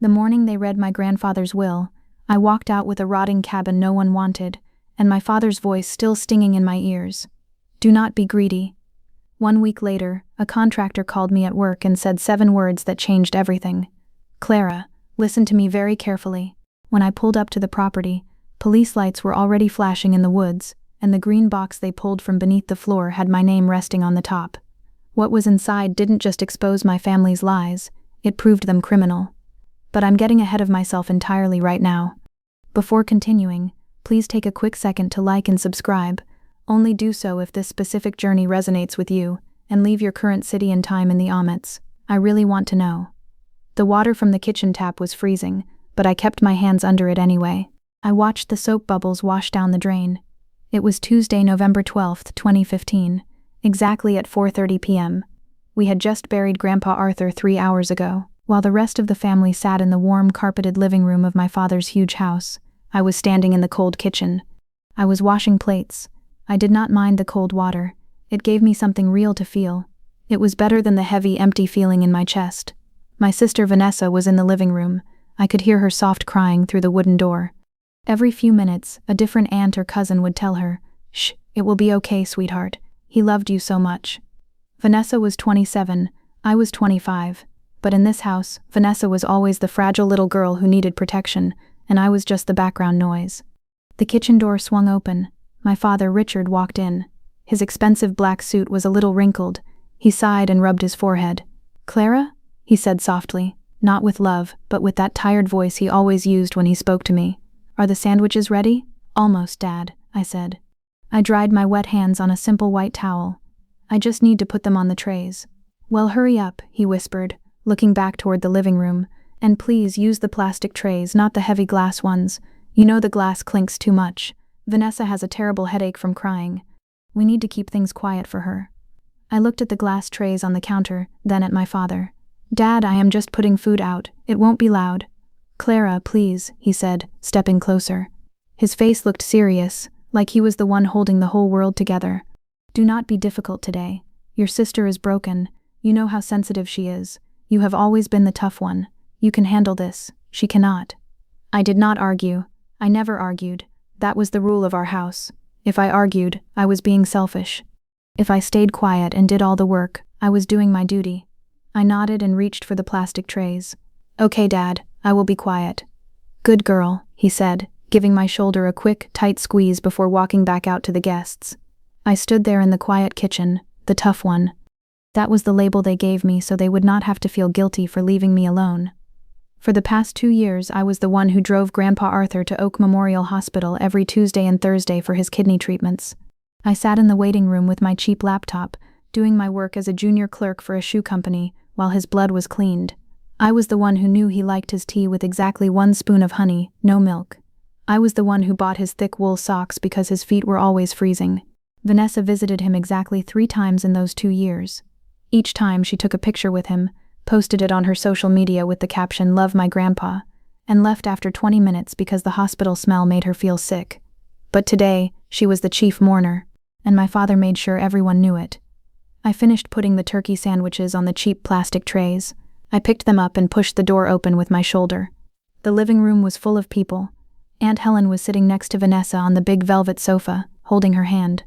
The morning they read my grandfather's will, I walked out with a rotting cabin no one wanted, and my father's voice still stinging in my ears. Do not be greedy. 1 week later, a contractor called me at work and said 7 words that changed everything. Clara, listen to me very carefully. When I pulled up to the property, police lights were already flashing in the woods, and the green box they pulled from beneath the floor had my name resting on the top. What was inside didn't just expose my family's lies, it proved them criminal. But I'm getting ahead of myself entirely right now. Before continuing, please take a quick second to like and subscribe. Only do so if this specific journey resonates with you, and leave your current city and time in the comments. I really want to know. The water from the kitchen tap was freezing, but I kept my hands under it anyway. I watched the soap bubbles wash down the drain. It was Tuesday, November 12th, 2015, exactly at 4:30 p.m. We had just buried Grandpa Arthur 3 hours ago. While the rest of the family sat in the warm, carpeted living room of my father's huge house, I was standing in the cold kitchen. I was washing plates. I did not mind the cold water. It gave me something real to feel. It was better than the heavy, empty feeling in my chest. My sister Vanessa was in the living room. I could hear her soft crying through the wooden door. Every few minutes, a different aunt or cousin would tell her, "Shh, it will be okay, sweetheart. He loved you so much." Vanessa was 27, I was 25. But in this house, Vanessa was always the fragile little girl who needed protection, and I was just the background noise. The kitchen door swung open. My father, Richard, walked in. His expensive black suit was a little wrinkled. He sighed and rubbed his forehead. "Clara?" he said softly, not with love, but with that tired voice he always used when he spoke to me. "Are the sandwiches ready?" "Almost, Dad," I said. I dried my wet hands on a simple white towel. "I just need to put them on the trays." "Well, hurry up," he whispered, looking back toward the living room. "And please use the plastic trays, not the heavy glass ones. You know the glass clinks too much. Vanessa has a terrible headache from crying. We need to keep things quiet for her." I looked at the glass trays on the counter, then at my father. "Dad, I am just putting food out. It won't be loud." "Clara, please," he said, stepping closer. His face looked serious, like he was the one holding the whole world together. "Do not be difficult today. Your sister is broken. You know how sensitive she is. You have always been the tough one. You can handle this. She cannot." I did not argue. I never argued. That was the rule of our house. If I argued, I was being selfish. If I stayed quiet and did all the work, I was doing my duty. I nodded and reached for the plastic trays. "Okay, Dad, I will be quiet." "Good girl," he said, giving my shoulder a quick, tight squeeze before walking back out to the guests. I stood there in the quiet kitchen, the tough one. That was the label they gave me so they would not have to feel guilty for leaving me alone. For the past 2 years, I was the one who drove Grandpa Arthur to Oak Memorial Hospital every Tuesday and Thursday for his kidney treatments. I sat in the waiting room with my cheap laptop, doing my work as a junior clerk for a shoe company, while his blood was cleaned. I was the one who knew he liked his tea with exactly 1 spoon of honey, no milk. I was the one who bought his thick wool socks because his feet were always freezing. Vanessa visited him exactly 3 times in those 2 years. Each time she took a picture with him, posted it on her social media with the caption, "Love my grandpa," and left after 20 minutes because the hospital smell made her feel sick. But today, she was the chief mourner, and my father made sure everyone knew it. I finished putting the turkey sandwiches on the cheap plastic trays. I picked them up and pushed the door open with my shoulder. The living room was full of people. Aunt Helen was sitting next to Vanessa on the big velvet sofa, holding her hand.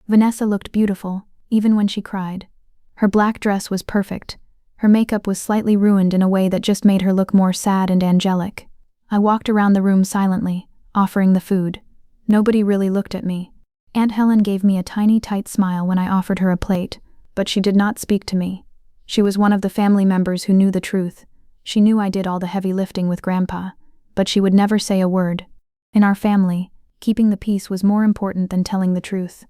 Vanessa looked beautiful, even when she cried. Her black dress was perfect. Her makeup was slightly ruined in a way that just made her look more sad and angelic. I walked around the room silently, offering the food. Nobody really looked at me. Aunt Helen gave me a tiny, tight smile when I offered her a plate, but she did not speak to me. She was one of the family members who knew the truth. She knew I did all the heavy lifting with Grandpa, but she would never say a word. In our family, keeping the peace was more important than telling the truth.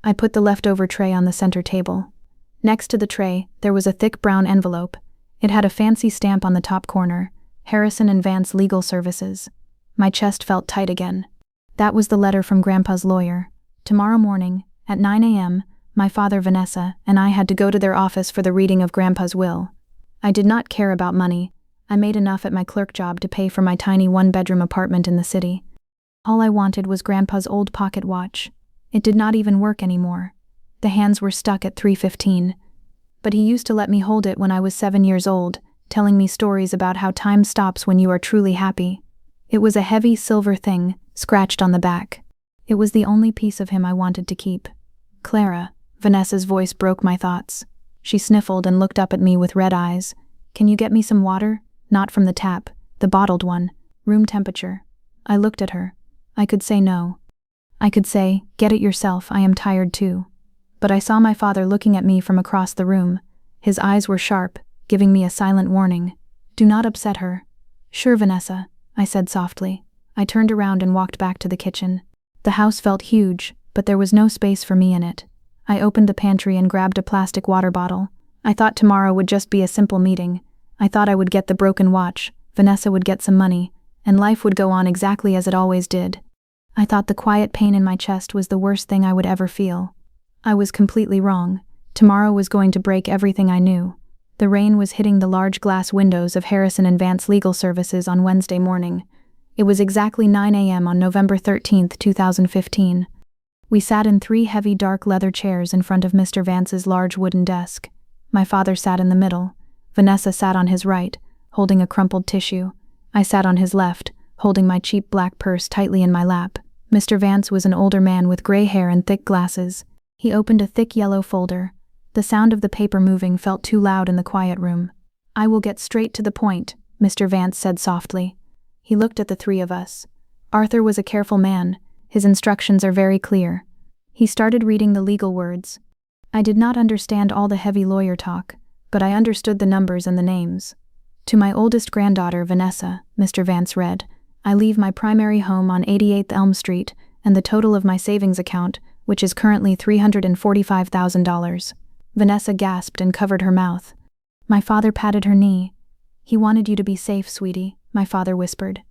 I put the leftover tray on the center table. Next to the tray, there was a thick brown envelope. It had a fancy stamp on the top corner, Harrison and Vance Legal Services. My chest felt tight again. That was the letter from Grandpa's lawyer. Tomorrow morning, at 9 a.m., my father, Vanessa, and I had to go to their office for the reading of Grandpa's will. I did not care about money. I made enough at my clerk job to pay for my tiny 1-bedroom apartment in the city. All I wanted was Grandpa's old pocket watch. It did not even work anymore. The hands were stuck at 3:15. But he used to let me hold it when I was 7 years old, telling me stories about how time stops when you are truly happy. It was a heavy silver thing, scratched on the back. It was the only piece of him I wanted to keep. Clara, Vanessa's voice broke my thoughts. She sniffled and looked up at me with red eyes. Can you get me some water? Not from the tap, the bottled one, room temperature. I looked at her. I could say no. I could say, get it yourself, I am tired too. But I saw my father looking at me from across the room. His eyes were sharp, giving me a silent warning. Do not upset her. Sure, Vanessa, I said softly. I turned around and walked back to the kitchen. The house felt huge, but there was no space for me in it. I opened the pantry and grabbed a plastic water bottle. I thought tomorrow would just be a simple meeting. I thought I would get the broken watch, Vanessa would get some money, and life would go on exactly as it always did. I thought the quiet pain in my chest was the worst thing I would ever feel. I was completely wrong. Tomorrow was going to break everything I knew. The rain was hitting the large glass windows of Harrison & Vance Legal Services on Wednesday morning. It was exactly 9 a.m. on November 13, 2015. We sat in 3 heavy dark leather chairs in front of Mr. Vance's large wooden desk. My father sat in the middle. Vanessa sat on his right, holding a crumpled tissue. I sat on his left, holding my cheap black purse tightly in my lap. Mr. Vance was an older man with gray hair and thick glasses. He opened a thick yellow folder. The sound of the paper moving felt too loud in the quiet room. I will get straight to the point, Mr. Vance said softly. He looked at the 3 of us. Arthur was a careful man. His instructions are very clear. He started reading the legal words. I did not understand all the heavy lawyer talk, but I understood the numbers and the names. To my oldest granddaughter, Vanessa, Mr. Vance read, I leave my primary home on 88th Elm Street and the total of my savings account, which is currently $345,000. Vanessa gasped and covered her mouth. My father patted her knee. He wanted you to be safe, sweetie, my father whispered.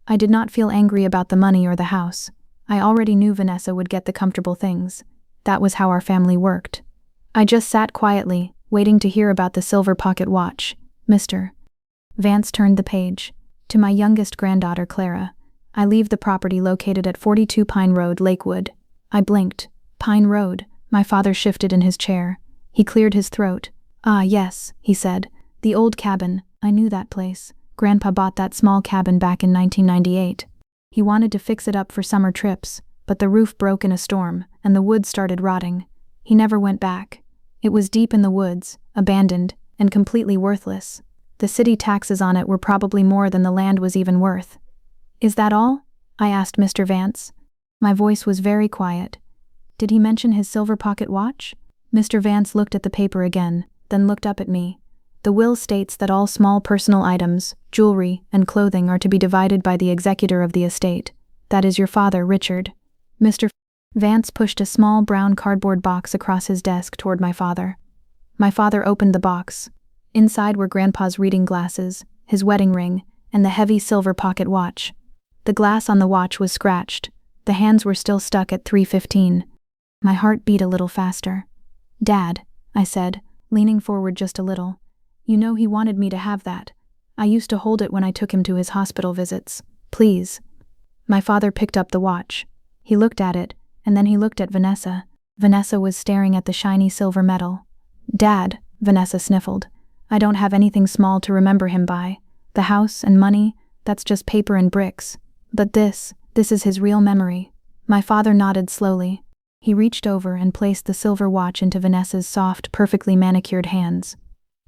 I did not feel angry about the money or the house. I already knew Vanessa would get the comfortable things. That was how our family worked. I just sat quietly, waiting to hear about the silver pocket watch. Mr. Vance turned the page. To my youngest granddaughter, Clara. I leave the property located at 42 Pine Road, Lakewood. I blinked. Pine Road. My father shifted in his chair. He cleared his throat. Ah, yes, he said. The old cabin. I knew that place. Grandpa bought that small cabin back in 1998. He wanted to fix it up for summer trips, but the roof broke in a storm, and the wood started rotting. He never went back. It was deep in the woods, abandoned, and completely worthless. The city taxes on it were probably more than the land was even worth. Is that all? I asked Mr. Vance. My voice was very quiet. Did he mention his silver pocket watch? Mr. Vance looked at the paper again, then looked up at me. The will states that all small personal items, jewelry, and clothing are to be divided by the executor of the estate. That is your father, Richard. Mr. Vance pushed a small brown cardboard box across his desk toward my father. My father opened the box. Inside were Grandpa's reading glasses, his wedding ring, and the heavy silver pocket watch. The glass on the watch was scratched. The hands were still stuck at 3:15. My heart beat a little faster. Dad, I said, leaning forward just a little. You know he wanted me to have that. I used to hold it when I took him to his hospital visits. Please. My father picked up the watch. He looked at it, and then he looked at Vanessa. Vanessa was staring at the shiny silver metal. Dad, Vanessa sniffled. I don't have anything small to remember him by. The house and money, that's just paper and bricks. But this is his real memory. My father nodded slowly. He reached over and placed the silver watch into Vanessa's soft, perfectly manicured hands.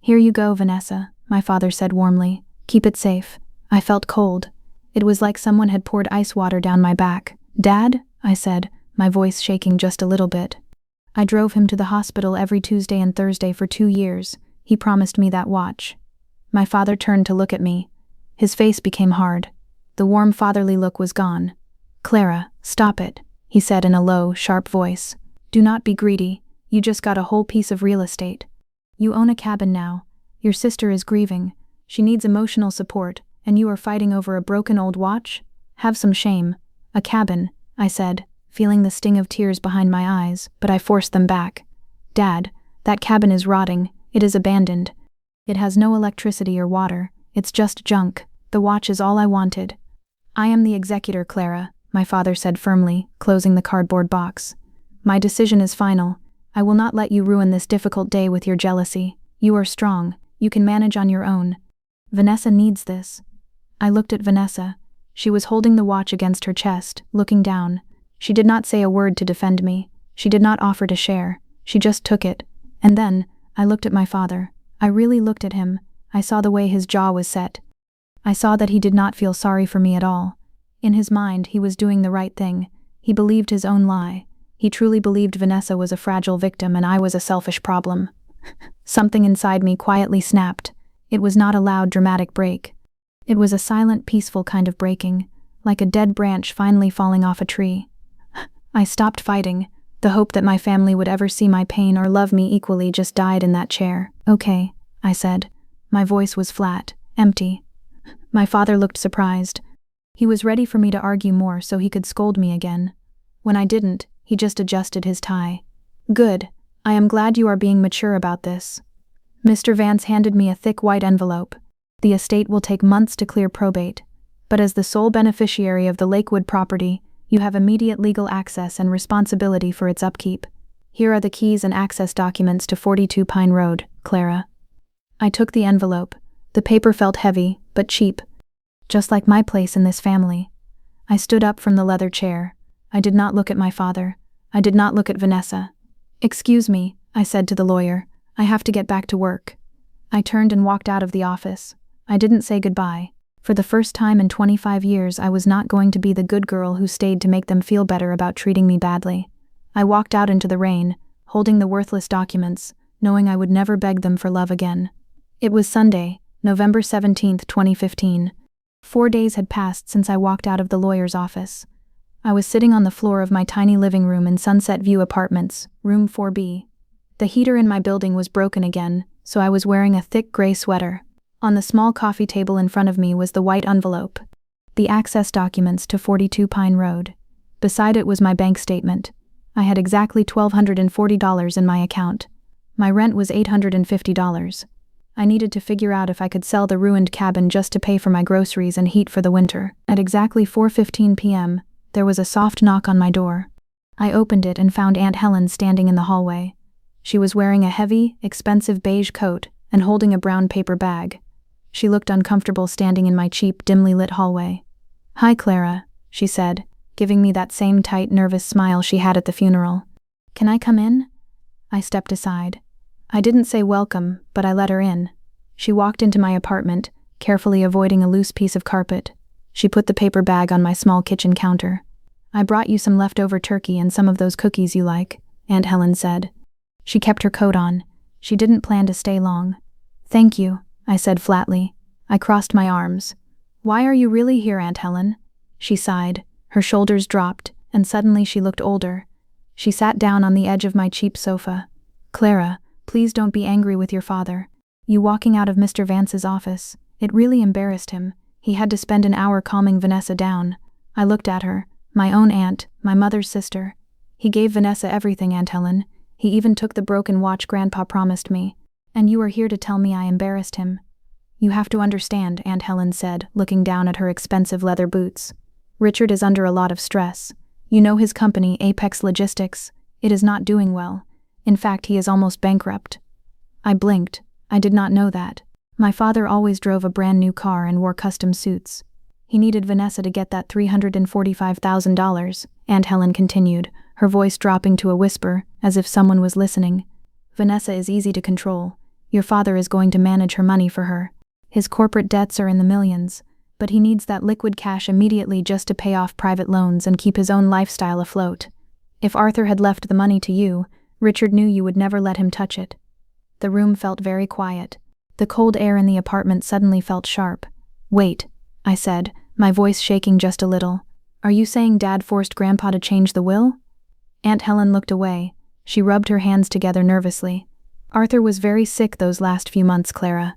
Here you go, Vanessa, my father said warmly. Keep it safe. I felt cold. It was like someone had poured ice water down my back. Dad, I said, my voice shaking just a little bit. I drove him to the hospital every Tuesday and Thursday for 2 years. He promised me that watch. My father turned to look at me. His face became hard. The warm fatherly look was gone. Clara, stop it, he said in a low, sharp voice. Do not be greedy. You just got a whole piece of real estate. You own a cabin now. Your sister is grieving. She needs emotional support, and you are fighting over a broken old watch? Have some shame. A cabin, I said, feeling the sting of tears behind my eyes, but I forced them back. Dad, that cabin is rotting. It is abandoned. It has no electricity or water. It's just junk. The watch is all I wanted. I am the executor, Clara, my father said firmly, closing the cardboard box. My decision is final. I will not let you ruin this difficult day with your jealousy. You are strong. You can manage on your own. Vanessa needs this. I looked at Vanessa. She was holding the watch against her chest, looking down. She did not say a word to defend me. She did not offer to share. She just took it. And then, I looked at my father. I really looked at him. I saw the way his jaw was set. I saw that he did not feel sorry for me at all. In his mind, he was doing the right thing. He believed his own lie. He truly believed Vanessa was a fragile victim and I was a selfish problem. Something inside me quietly snapped. It was not a loud, dramatic break. It was a silent, peaceful kind of breaking, like a dead branch finally falling off a tree. I stopped fighting. The hope that my family would ever see my pain or love me equally just died in that chair. Okay, I said. My voice was flat, empty. My father looked surprised. He was ready for me to argue more so he could scold me again. When I didn't, he just adjusted his tie. Good. I am glad you are being mature about this. Mr. Vance handed me a thick white envelope. The estate will take months to clear probate, but as the sole beneficiary of the Lakewood property, you have immediate legal access and responsibility for its upkeep. Here are the keys and access documents to 42 Pine Road, Clara. I took the envelope. The paper felt heavy, but cheap. Just like my place in this family. I stood up from the leather chair. I did not look at my father. I did not look at Vanessa. Excuse me, I said to the lawyer. I have to get back to work. I turned and walked out of the office. I didn't say goodbye. For the first time in 25 years, I was not going to be the good girl who stayed to make them feel better about treating me badly. I walked out into the rain, holding the worthless documents, knowing I would never beg them for love again. It was Sunday, November 17th, 2015. 4 days had passed since I walked out of the lawyer's office. I was sitting on the floor of my tiny living room in Sunset View Apartments, room 4B. The heater in my building was broken again, so I was wearing a thick gray sweater. On the small coffee table in front of me was the white envelope. The access documents to 42 Pine Road. Beside it was my bank statement. I had exactly $1,240 in my account. My rent was $850. I needed to figure out if I could sell the ruined cabin just to pay for my groceries and heat for the winter. At exactly 4:15 p.m., there was a soft knock on my door. I opened it and found Aunt Helen standing in the hallway. She was wearing a heavy, expensive beige coat and holding a brown paper bag. She looked uncomfortable standing in my cheap, dimly lit hallway. "Hi, Clara," she said, giving me that same tight, nervous smile she had at the funeral. "Can I come in?" I stepped aside. I didn't say welcome, but I let her in. She walked into my apartment, carefully avoiding a loose piece of carpet. She put the paper bag on my small kitchen counter. "I brought you some leftover turkey and some of those cookies you like," Aunt Helen said. She kept her coat on. She didn't plan to stay long. "Thank you," I said flatly. I crossed my arms. "Why are you really here, Aunt Helen?" She sighed. Her shoulders dropped, and suddenly she looked older. She sat down on the edge of my cheap sofa. "Clara, please don't be angry with your father. You walking out of Mr. Vance's office, it really embarrassed him. He had to spend an hour calming Vanessa down." I looked at her. My own aunt, my mother's sister. "He gave Vanessa everything, Aunt Helen. He even took the broken watch Grandpa promised me. And you are here to tell me I embarrassed him." "You have to understand," Aunt Helen said, looking down at her expensive leather boots. "Richard is under a lot of stress. You know his company, Apex Logistics. It is not doing well. In fact, he is almost bankrupt." I blinked. I did not know that. My father always drove a brand new car and wore custom suits. He needed Vanessa to get that $345,000, Aunt Helen continued, her voice dropping to a whisper, as if someone was listening. "Vanessa is easy to control. Your father is going to manage her money for her. His corporate debts are in the millions, but he needs that liquid cash immediately just to pay off private loans and keep his own lifestyle afloat. If Arthur had left the money to you, Richard knew you would never let him touch it." The room felt very quiet. The cold air in the apartment suddenly felt sharp. "Wait," I said, my voice shaking just a little. "Are you saying Dad forced Grandpa to change the will?" Aunt Helen looked away. She rubbed her hands together nervously. "Arthur was very sick those last few months, Clara.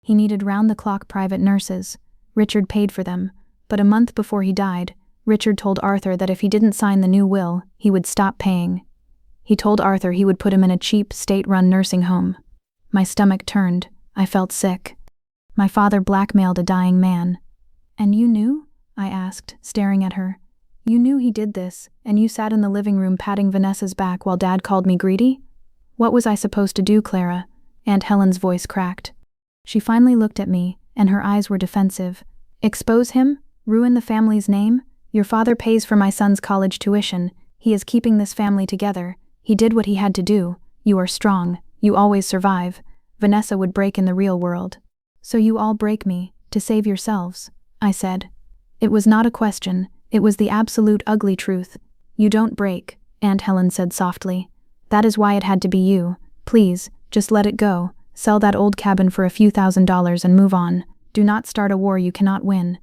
He needed round-the-clock private nurses. Richard paid for them, but a month before he died, Richard told Arthur that if he didn't sign the new will, he would stop paying. He told Arthur he would put him in a cheap, state-run nursing home." My stomach turned. I felt sick. My father blackmailed a dying man. "And you knew?" I asked, staring at her. "You knew he did this, and you sat in the living room patting Vanessa's back while Dad called me greedy?" "What was I supposed to do, Clara?" Aunt Helen's voice cracked. She finally looked at me, and her eyes were defensive. Expose him? Ruin the family's name? Your father pays for my son's college tuition. He is keeping this family together. He did what he had to do. You are strong. You always survive. Vanessa would break in the real world. So you all break me, to save yourselves, I said. It was not a question, it was the absolute ugly truth. You don't break, Aunt Helen said softly. That is why it had to be you. Please, just let it go. Sell that old cabin for a few $1,000s and move on. Do not start a war you cannot win.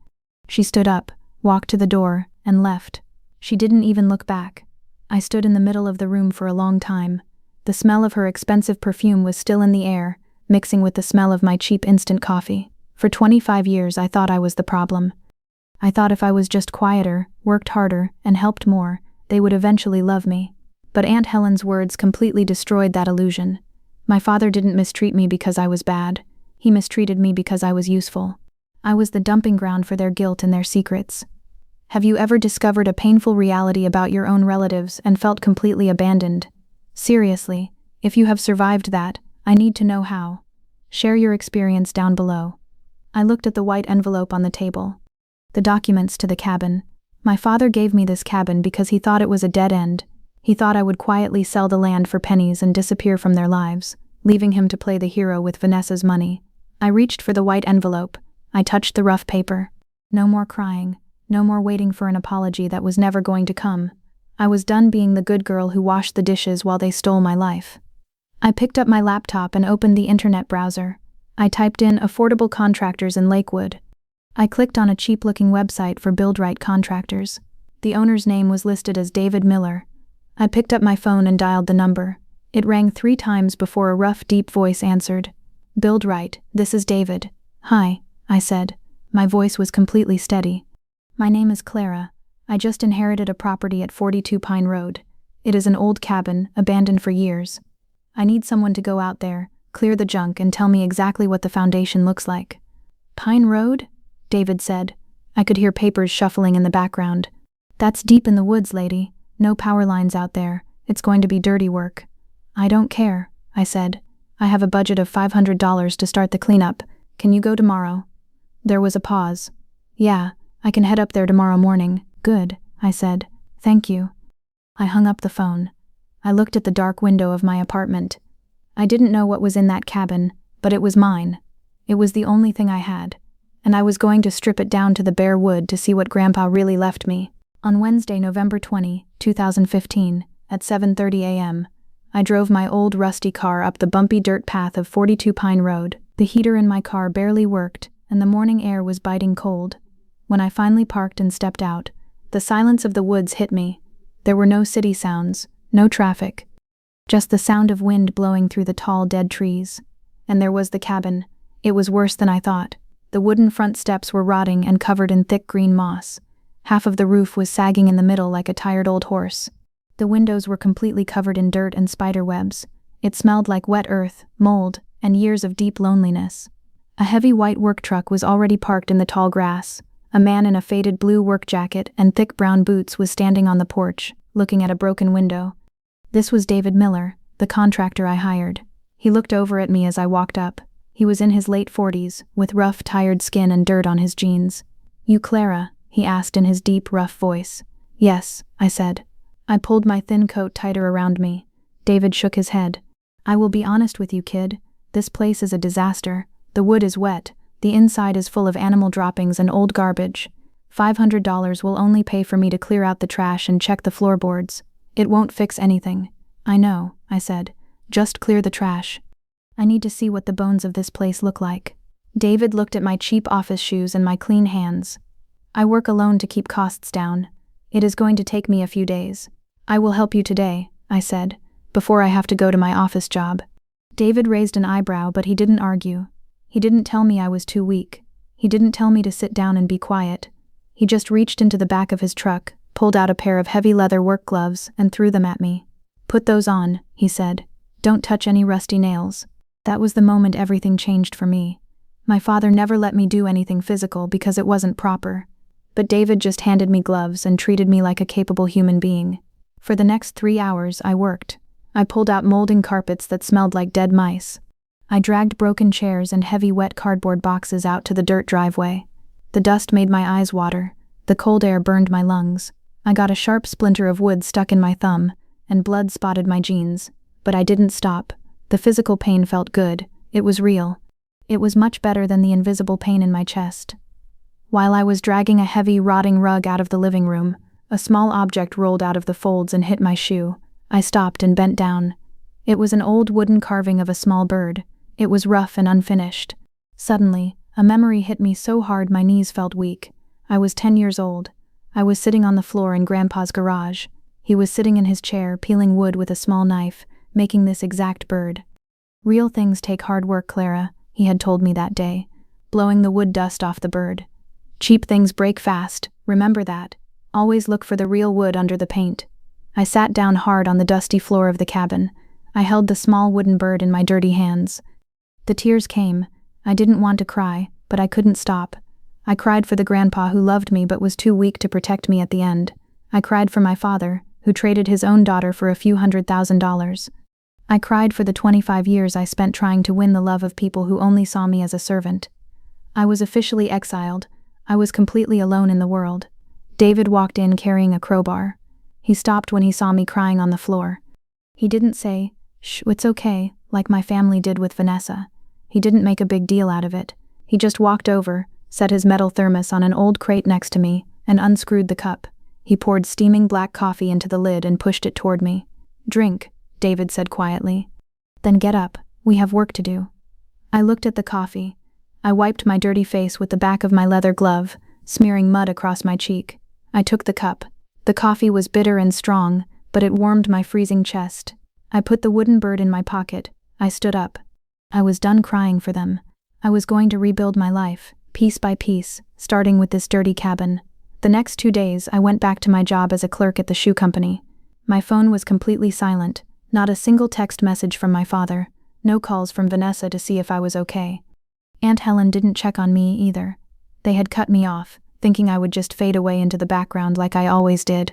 She stood up, walked to the door, and left. She didn't even look back. I stood in the middle of the room for a long time. The smell of her expensive perfume was still in the air, mixing with the smell of my cheap instant coffee. For 25 years I thought I was the problem. I thought if I was just quieter, worked harder, and helped more, they would eventually love me. But Aunt Helen's words completely destroyed that illusion. My father didn't mistreat me because I was bad. He mistreated me because I was useful. I was the dumping ground for their guilt and their secrets. Have you ever discovered a painful reality about your own relatives and felt completely abandoned? Seriously, if you have survived that, I need to know how. Share your experience down below. I looked at the white envelope on the table. The documents to the cabin. My father gave me this cabin because he thought it was a dead end. He thought I would quietly sell the land for pennies and disappear from their lives, leaving him to play the hero with Vanessa's money. I reached for the white envelope. I touched the rough paper. No more crying. No more waiting for an apology that was never going to come. I was done being the good girl who washed the dishes while they stole my life. I picked up my laptop and opened the internet browser. I typed in affordable contractors in Lakewood. I clicked on a cheap-looking website for build-right contractors. The owner's name was listed as David Miller. I picked up my phone and dialed the number. It rang 3 times before a rough, deep voice answered. "Build-right, this is David." "Hi," I said. My voice was completely steady. "My name is Clara. I just inherited a property at 42 Pine Road. It is an old cabin, abandoned for years. I need someone to go out there, clear the junk, and tell me exactly what the foundation looks like." "Pine Road?" David said. I could hear papers shuffling in the background. "That's deep in the woods, lady. No power lines out there. It's going to be dirty work." "I don't care," I said. "I have a budget of $500 to start the cleanup. Can you go tomorrow?" There was a pause. "Yeah, I can head up there tomorrow morning." "Good," I said. "Thank you." I hung up the phone. I looked at the dark window of my apartment. I didn't know what was in that cabin, but it was mine. It was the only thing I had. And I was going to strip it down to the bare wood to see what Grandpa really left me. On Wednesday, November 20, 2015, at 7:30 a.m., I drove my old rusty car up the bumpy dirt path of 42 Pine Road. The heater in my car barely worked, and the morning air was biting cold. When I finally parked and stepped out, the silence of the woods hit me. There were no city sounds, no traffic. Just the sound of wind blowing through the tall, dead trees. And there was the cabin. It was worse than I thought. The wooden front steps were rotting and covered in thick green moss. Half of the roof was sagging in the middle like a tired old horse. The windows were completely covered in dirt and spider webs. It smelled like wet earth, mold, and years of deep loneliness. A heavy white work truck was already parked in the tall grass. A man in a faded blue work jacket and thick brown boots was standing on the porch, looking at a broken window. This was David Miller, the contractor I hired. He looked over at me as I walked up. He was in his late 40s, with rough, tired skin and dirt on his jeans. "You Clara?" he asked in his deep, rough voice. "Yes," I said. I pulled my thin coat tighter around me. David shook his head. "I will be honest with you, kid. This place is a disaster. The wood is wet. The inside is full of animal droppings and old garbage. $500 will only pay for me to clear out the trash and check the floorboards. It won't fix anything." "I know," I said. "Just clear the trash. I need to see what the bones of this place look like." David looked at my cheap office shoes and my clean hands. "I work alone to keep costs down. It is going to take me a few days." "I will help you today," I said, "before I have to go to my office job." David raised an eyebrow, but he didn't argue. He didn't tell me I was too weak. He didn't tell me to sit down and be quiet. He just reached into the back of his truck, pulled out a pair of heavy leather work gloves, and threw them at me. "Put those on," he said. "Don't touch any rusty nails." That was the moment everything changed for me. My father never let me do anything physical because it wasn't proper. But David just handed me gloves and treated me like a capable human being. For the next 3 hours, I worked. I pulled out molding carpets that smelled like dead mice. I dragged broken chairs and heavy wet cardboard boxes out to the dirt driveway. The dust made my eyes water. The cold air burned my lungs. I got a sharp splinter of wood stuck in my thumb, and blood spotted my jeans. But I didn't stop. The physical pain felt good. It was real. It was much better than the invisible pain in my chest. While I was dragging a heavy, rotting rug out of the living room, a small object rolled out of the folds and hit my shoe. I stopped and bent down. It was an old wooden carving of a small bird. It was rough and unfinished. Suddenly, a memory hit me so hard my knees felt weak. I was 10 years old. I was sitting on the floor in Grandpa's garage. He was sitting in his chair, peeling wood with a small knife, making this exact bird. "Real things take hard work, Clara," he had told me that day, blowing the wood dust off the bird. "Cheap things break fast, remember that. Always look for the real wood under the paint." I sat down hard on the dusty floor of the cabin. I held the small wooden bird in my dirty hands. The tears came. I didn't want to cry, but I couldn't stop. I cried for the grandpa who loved me but was too weak to protect me at the end. I cried for my father, who traded his own daughter for a few $100,000. I cried for the 25 years I spent trying to win the love of people who only saw me as a servant. I was officially exiled. I was completely alone in the world. David walked in carrying a crowbar. He stopped when he saw me crying on the floor. He didn't say, "Shh, it's okay," like my family did with Vanessa. He didn't make a big deal out of it. He just walked over, set his metal thermos on an old crate next to me, and unscrewed the cup. He poured steaming black coffee into the lid and pushed it toward me. "Drink," David said quietly. "Then get up. We have work to do." I looked at the coffee. I wiped my dirty face with the back of my leather glove, smearing mud across my cheek. I took the cup. The coffee was bitter and strong, but it warmed my freezing chest. I put the wooden bird in my pocket. I stood up. I was done crying for them. I was going to rebuild my life, piece by piece, starting with this dirty cabin. The next 2 days, I went back to my job as a clerk at the shoe company. My phone was completely silent, not a single text message from my father, no calls from Vanessa to see if I was okay. Aunt Helen didn't check on me either. They had cut me off, thinking I would just fade away into the background like I always did.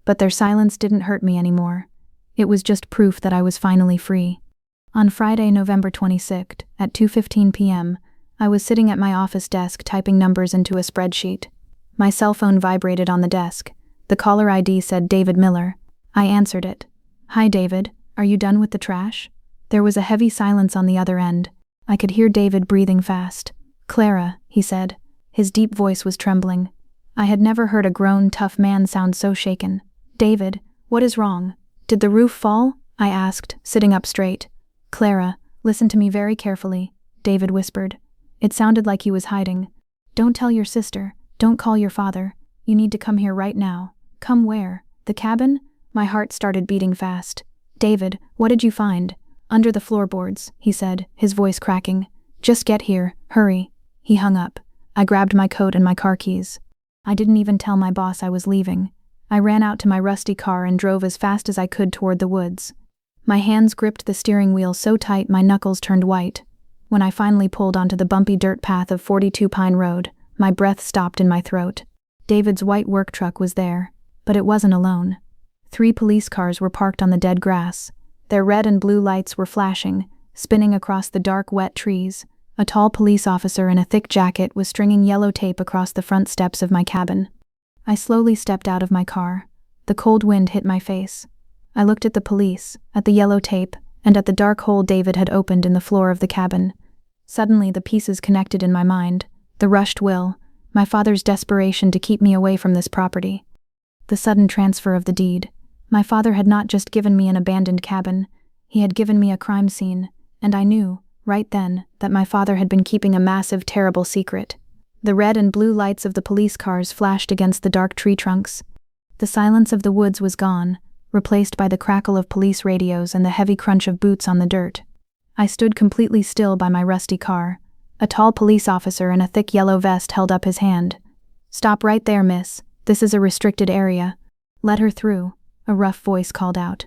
But their silence didn't hurt me anymore. It was just proof that I was finally free. On Friday, November 26th, at 2:15 p.m., I was sitting at my office desk typing numbers into a spreadsheet. My cell phone vibrated on the desk. The caller ID said David Miller. I answered it. "Hi, David. Are you done with the trash?" There was a heavy silence on the other end. I could hear David breathing fast. "Clara," he said. His deep voice was trembling. I had never heard a grown, tough man sound so shaken. "David, what is wrong? Did the roof fall?" I asked, sitting up straight. "Clara, listen to me very carefully," David whispered. It sounded like he was hiding. "Don't tell your sister. Don't call your father. You need to come here right now." "Come where? The cabin?" My heart started beating fast. "David, what did you find?" "Under the floorboards," he said, his voice cracking. "Just get here, hurry." He hung up. I grabbed my coat and my car keys. I didn't even tell my boss I was leaving. I ran out to my rusty car and drove as fast as I could toward the woods. My hands gripped the steering wheel so tight my knuckles turned white. When I finally pulled onto the bumpy dirt path of 42 Pine Road, my breath stopped in my throat. David's white work truck was there, but it wasn't alone. 3 police cars were parked on the dead grass. Their red and blue lights were flashing, spinning across the dark, wet trees. A tall police officer in a thick jacket was stringing yellow tape across the front steps of my cabin. I slowly stepped out of my car. The cold wind hit my face. I looked at the police, at the yellow tape, and at the dark hole David had opened in the floor of the cabin. Suddenly the pieces connected in my mind. The rushed will, my father's desperation to keep me away from this property. The sudden transfer of the deed. My father had not just given me an abandoned cabin, he had given me a crime scene, and I knew, right then, that my father had been keeping a massive, terrible secret. The red and blue lights of the police cars flashed against the dark tree trunks. The silence of the woods was gone, replaced by the crackle of police radios and the heavy crunch of boots on the dirt. I stood completely still by my rusty car. A tall police officer in a thick yellow vest held up his hand. "Stop right there, miss. This is a restricted area." "Let her through," a rough voice called out.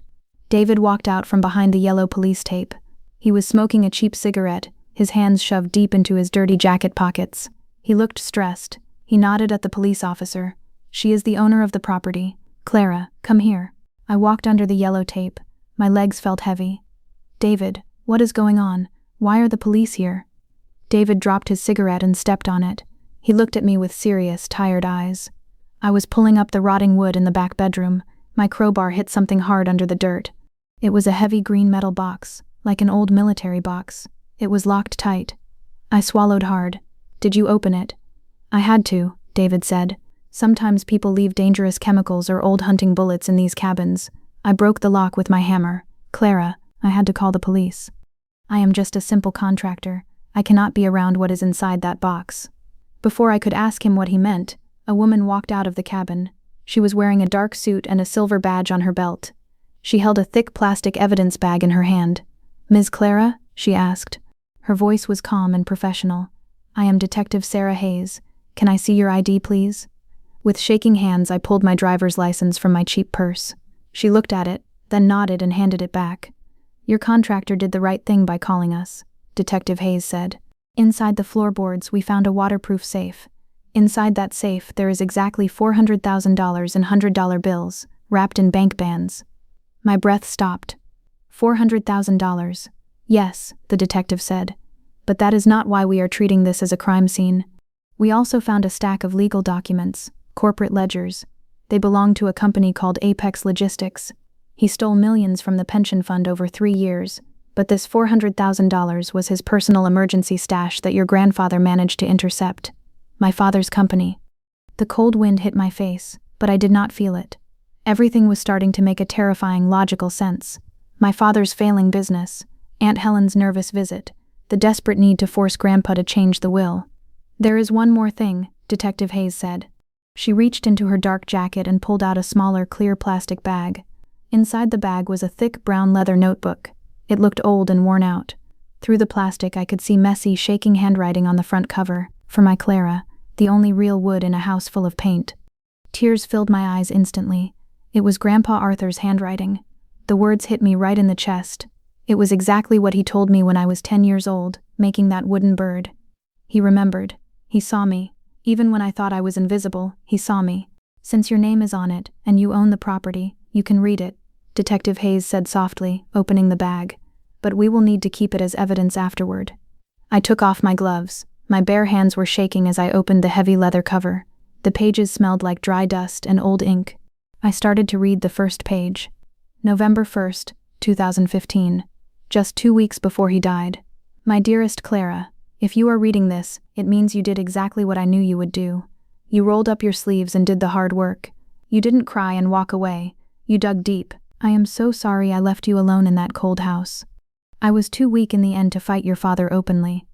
David walked out from behind the yellow police tape. He was smoking a cheap cigarette, his hands shoved deep into his dirty jacket pockets. He looked stressed. He nodded at the police officer. "She is the owner of the property. Clara, come here." I walked under the yellow tape. My legs felt heavy. "David, what is going on? Why are the police here? David dropped his cigarette and stepped on it. He looked at me with serious, tired eyes. I was pulling up the rotting wood in the back bedroom. My crowbar hit something hard under the dirt. It was a heavy green metal box, like an old military box. It was locked tight. I swallowed hard. Did you open it? I had to, David said. Sometimes people leave dangerous chemicals or old hunting bullets in these cabins. I broke the lock with my hammer. Clara, I had to call the police. I am just a simple contractor. I cannot be around what is inside that box. Before I could ask him what he meant, a woman walked out of the cabin. She was wearing a dark suit and a silver badge on her belt. She held a thick plastic evidence bag in her hand. Ms. Clara? She asked. Her voice was calm and professional. I am Detective Sarah Hayes. Can I see your ID, please? With shaking hands, I pulled my driver's license from my cheap purse. She looked at it, then nodded and handed it back. Your contractor did the right thing by calling us, Detective Hayes said. Inside the floorboards, we found a waterproof safe. Inside that safe, there is exactly $400,000 in $100 bills, wrapped in bank bands. My breath stopped. $400,000. Yes, the detective said. But that is not why we are treating this as a crime scene. We also found a stack of legal documents, corporate ledgers. They belonged to a company called Apex Logistics. He stole millions from the pension fund over 3 years, but this $400,000 was his personal emergency stash that your grandfather managed to intercept. My father's company. The cold wind hit my face, but I did not feel it. Everything was starting to make a terrifying logical sense. My father's failing business, Aunt Helen's nervous visit, the desperate need to force Grandpa to change the will. There is one more thing, Detective Hayes said. She reached into her dark jacket and pulled out a smaller, clear plastic bag. Inside the bag was a thick brown leather notebook. It looked old and worn out. Through the plastic, I could see messy, shaking handwriting on the front cover. For my Clara, the only real wood in a house full of paint. Tears filled my eyes instantly. It was Grandpa Arthur's handwriting. The words hit me right in the chest. It was exactly what he told me when I was 10 years old, making that wooden bird. He remembered. He saw me. Even when I thought I was invisible, he saw me. Since your name is on it, and you own the property, you can read it, Detective Hayes said softly, opening the bag. But we will need to keep it as evidence afterward. I took off my gloves. My bare hands were shaking as I opened the heavy leather cover. The pages smelled like dry dust and old ink. I started to read the first page. November 1st, 2015. Just 2 weeks before he died. My dearest Clara, if you are reading this, it means you did exactly what I knew you would do. You rolled up your sleeves and did the hard work. You didn't cry and walk away. You dug deep. I am so sorry I left you alone in that cold house. I was too weak in the end to fight your father openly.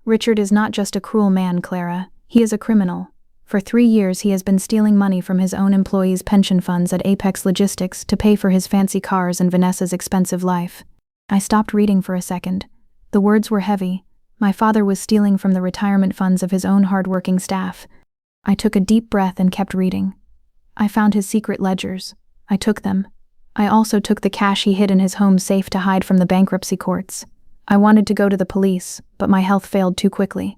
Richard is not just a cruel man, Clara. He is a criminal. For 3 years he has been stealing money from his own employees' pension funds at Apex Logistics to pay for his fancy cars and Vanessa's expensive life. I stopped reading for a second. The words were heavy. My father was stealing from the retirement funds of his own hard-working staff. I took a deep breath and kept reading. I found his secret ledgers. I took them. I also took the cash he hid in his home safe to hide from the bankruptcy courts. I wanted to go to the police, but my health failed too quickly.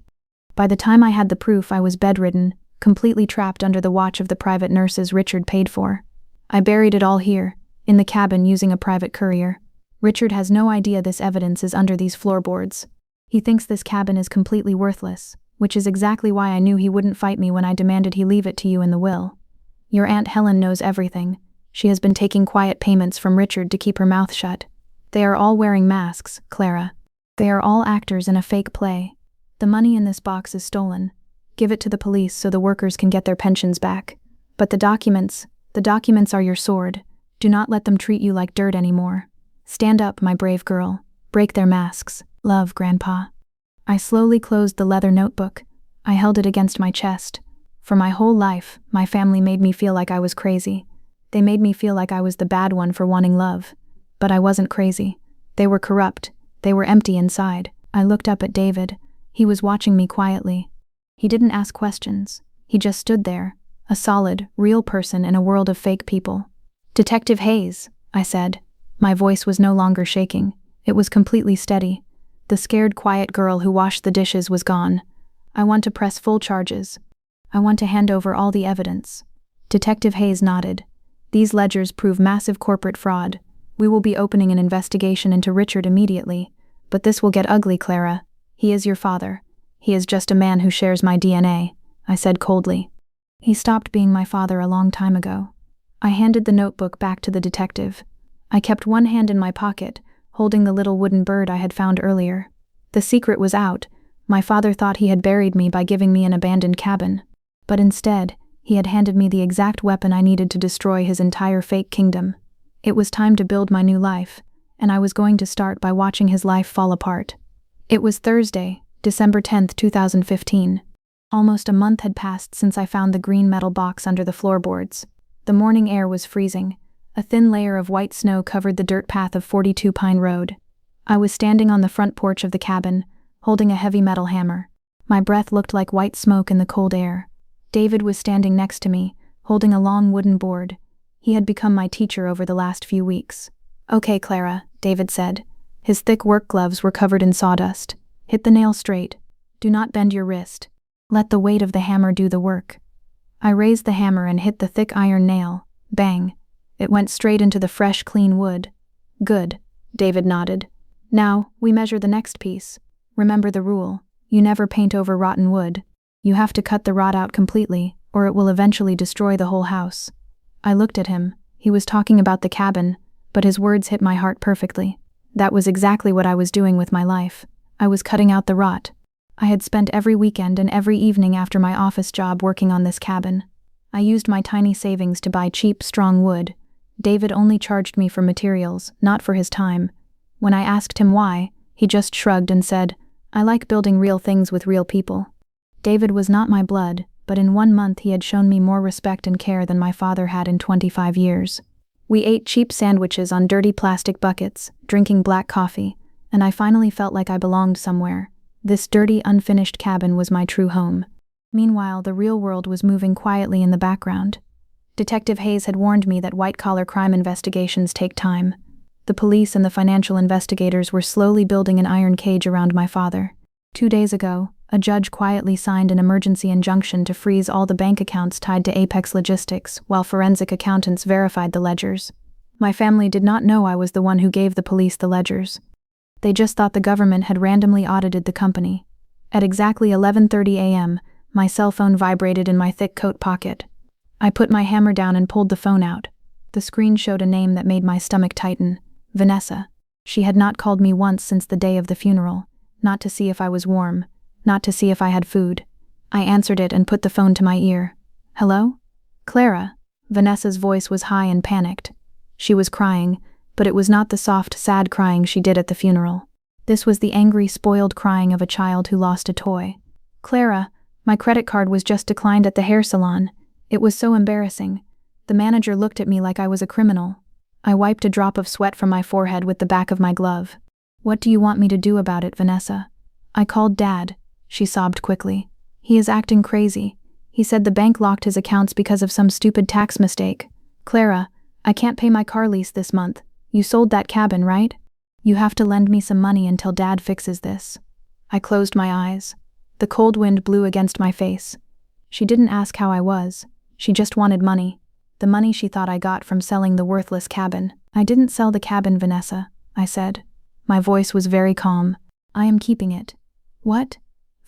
By the time I had the proof, I was bedridden, completely trapped under the watch of the private nurses Richard paid for. I buried it all here, in the cabin using a private courier. Richard has no idea this evidence is under these floorboards. He thinks this cabin is completely worthless, which is exactly why I knew he wouldn't fight me when I demanded he leave it to you in the will. Your Aunt Helen knows everything. She has been taking quiet payments from Richard to keep her mouth shut. They are all wearing masks, Clara. They are all actors in a fake play. The money in this box is stolen. Give it to the police so the workers can get their pensions back. But the documents are your sword. Do not let them treat you like dirt anymore. Stand up, my brave girl. Break their masks. Love, Grandpa. I slowly closed the leather notebook. I held it against my chest. For my whole life, my family made me feel like I was crazy. They made me feel like I was the bad one for wanting love. But I wasn't crazy. They were corrupt. They were empty inside. I looked up at David. He was watching me quietly. He didn't ask questions. He just stood there, a solid, real person in a world of fake people. Detective Hayes, I said. My voice was no longer shaking. It was completely steady. The scared, quiet girl who washed the dishes was gone. I want to press full charges. I want to hand over all the evidence. Detective Hayes nodded. These ledgers prove massive corporate fraud. We will be opening an investigation into Richard immediately. But this will get ugly, Clara. He is your father. He is just a man who shares my DNA, I said coldly. He stopped being my father a long time ago. I handed the notebook back to the detective. I kept one hand in my pocket, holding the little wooden bird I had found earlier. The secret was out. My father thought he had buried me by giving me an abandoned cabin. But instead, he had handed me the exact weapon I needed to destroy his entire fake kingdom. It was time to build my new life, and I was going to start by watching his life fall apart. It was Thursday, December 10th, 2015. Almost a month had passed since I found the green metal box under the floorboards. The morning air was freezing. A thin layer of white snow covered the dirt path of 42 Pine Road. I was standing on the front porch of the cabin, holding a heavy metal hammer. My breath looked like white smoke in the cold air. David was standing next to me, holding a long wooden board. He had become my teacher over the last few weeks. "Okay, Clara," David said. His thick work gloves were covered in sawdust. "Hit the nail straight. Do not bend your wrist. Let the weight of the hammer do the work." I raised the hammer and hit the thick iron nail. Bang. It went straight into the fresh, clean wood. "Good," David nodded. "Now, we measure the next piece. Remember the rule. You never paint over rotten wood. You have to cut the rot out completely, or it will eventually destroy the whole house." I looked at him. He was talking about the cabin, but his words hit my heart perfectly. That was exactly what I was doing with my life. I was cutting out the rot. I had spent every weekend and every evening after my office job working on this cabin. I used my tiny savings to buy cheap, strong wood. David only charged me for materials, not for his time. When I asked him why, he just shrugged and said, "I like building real things with real people." David was not my blood, but in 1 month he had shown me more respect and care than my father had in 25 years. We ate cheap sandwiches on dirty plastic buckets, drinking black coffee, and I finally felt like I belonged somewhere. This dirty, unfinished cabin was my true home. Meanwhile, the real world was moving quietly in the background. Detective Hayes had warned me that white-collar crime investigations take time. The police and the financial investigators were slowly building an iron cage around my father. 2 days ago, a judge quietly signed an emergency injunction to freeze all the bank accounts tied to Apex Logistics, while forensic accountants verified the ledgers. My family did not know I was the one who gave the police the ledgers. They just thought the government had randomly audited the company. At exactly 11:30 a.m., my cell phone vibrated in my thick coat pocket. I put my hammer down and pulled the phone out. The screen showed a name that made my stomach tighten. Vanessa. She had not called me once since the day of the funeral, not to see if I was warm, not to see if I had food. I answered it and put the phone to my ear. "Hello? Clara." Vanessa's voice was high and panicked. She was crying, but it was not the soft, sad crying she did at the funeral. This was the angry, spoiled crying of a child who lost a toy. "Clara, my credit card was just declined at the hair salon. It was so embarrassing. The manager looked at me like I was a criminal." I wiped a drop of sweat from my forehead with the back of my glove. "What do you want me to do about it, Vanessa?" "I called Dad," she sobbed quickly. "He is acting crazy. He said the bank locked his accounts because of some stupid tax mistake. Clara, I can't pay my car lease this month. You sold that cabin, right? You have to lend me some money until Dad fixes this." I closed my eyes. The cold wind blew against my face. She didn't ask how I was. She just wanted money. The money she thought I got from selling the worthless cabin. "I didn't sell the cabin, Vanessa," I said. My voice was very calm. "I am keeping it." "What?"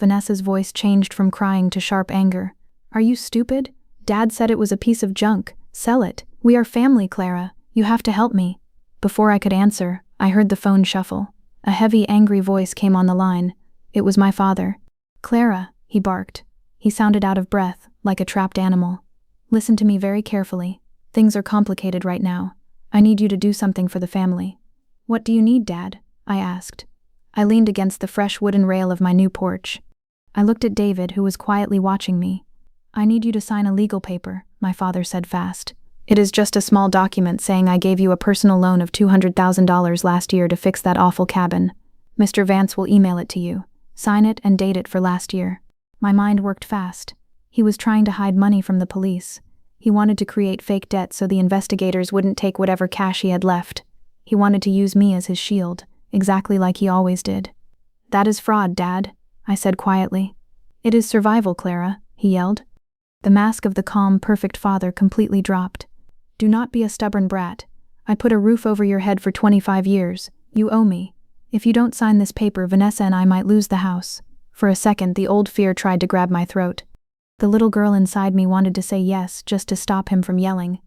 Vanessa's voice changed from crying to sharp anger. "Are you stupid? Dad said it was a piece of junk. Sell it. We are family, Clara. You have to help me." Before I could answer, I heard the phone shuffle. A heavy, angry voice came on the line. It was my father. "Clara," he barked. He sounded out of breath, like a trapped animal. "Listen to me very carefully. Things are complicated right now. I need you to do something for the family." "What do you need, Dad?" I asked. I leaned against the fresh wooden rail of my new porch. I looked at David, who was quietly watching me. "I need you to sign a legal paper," my father said fast. "It is just a small document saying I gave you a personal loan of $200,000 last year to fix that awful cabin. Mr. Vance will email it to you. Sign it and date it for last year." My mind worked fast. He was trying to hide money from the police. He wanted to create fake debt so the investigators wouldn't take whatever cash he had left. He wanted to use me as his shield, exactly like he always did. "That is fraud, Dad," I said quietly. "It is survival, Clara," he yelled. The mask of the calm, perfect father completely dropped. "Do not be a stubborn brat. I put a roof over your head for 25 years. You owe me. If you don't sign this paper, Vanessa and I might lose the house." For a second, the old fear tried to grab my throat. The little girl inside me wanted to say yes, just to stop him from yelling.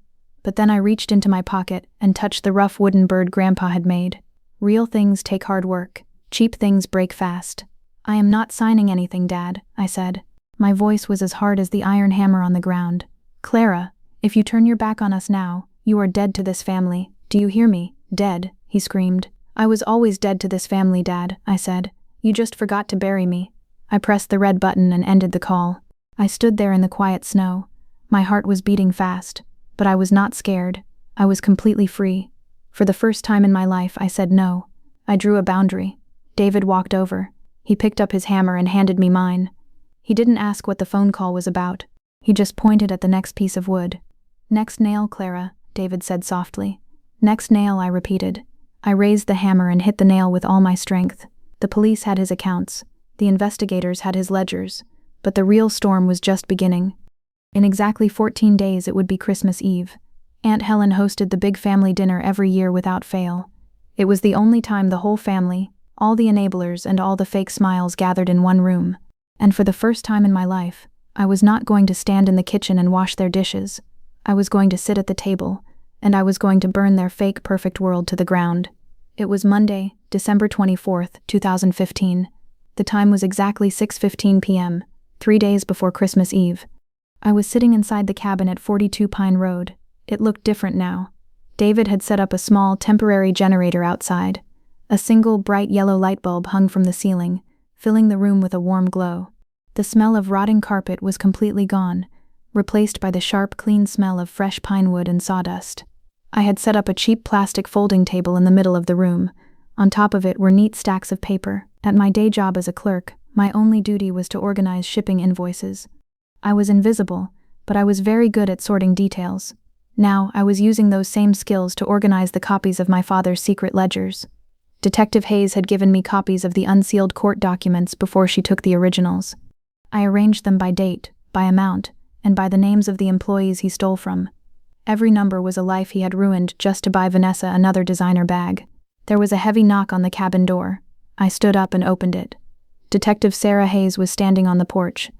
But then I reached into my pocket and touched the rough wooden bird Grandpa had made. Real things take hard work. Cheap things break fast. "I am not signing anything, Dad," I said. My voice was as hard as the iron hammer on the ground. "Clara, if you turn your back on us now, you are dead to this family. Do you hear me? Dead," he screamed. "I was always dead to this family, Dad," I said. "You just forgot to bury me." I pressed the red button and ended the call. I stood there in the quiet snow. My heart was beating fast, but I was not scared. I was completely free. For the first time in my life, I said no. I drew a boundary. David walked over. He picked up his hammer and handed me mine. He didn't ask what the phone call was about. He just pointed at the next piece of wood. "Next nail, Clara," David said softly. "Next nail," I repeated. I raised the hammer and hit the nail with all my strength. The police had his accounts. The investigators had his ledgers. But the real storm was just beginning. In exactly 14 days it would be Christmas Eve. Aunt Helen hosted the big family dinner every year without fail. It was the only time the whole family, all the enablers and all the fake smiles gathered in one room. And for the first time in my life, I was not going to stand in the kitchen and wash their dishes. I was going to sit at the table, and I was going to burn their fake perfect world to the ground. It was Monday, December 24th, 2015. The time was exactly 6:15 p.m., 3 days before Christmas Eve. I was sitting inside the cabin at 42 Pine Road. It looked different now. David had set up a small, temporary generator outside. A single, bright yellow light bulb hung from the ceiling, filling the room with a warm glow. The smell of rotting carpet was completely gone, replaced by the sharp, clean smell of fresh pine wood and sawdust. I had set up a cheap plastic folding table in the middle of the room. On top of it were neat stacks of paper. At my day job as a clerk, my only duty was to organize shipping invoices. I was invisible, but I was very good at sorting details. Now, I was using those same skills to organize the copies of my father's secret ledgers. Detective Hayes had given me copies of the unsealed court documents before she took the originals. I arranged them by date, by amount, and by the names of the employees he stole from. Every number was a life he had ruined just to buy Vanessa another designer bag. There was a heavy knock on the cabin door. I stood up and opened it. Detective Sarah Hayes was standing on the porch.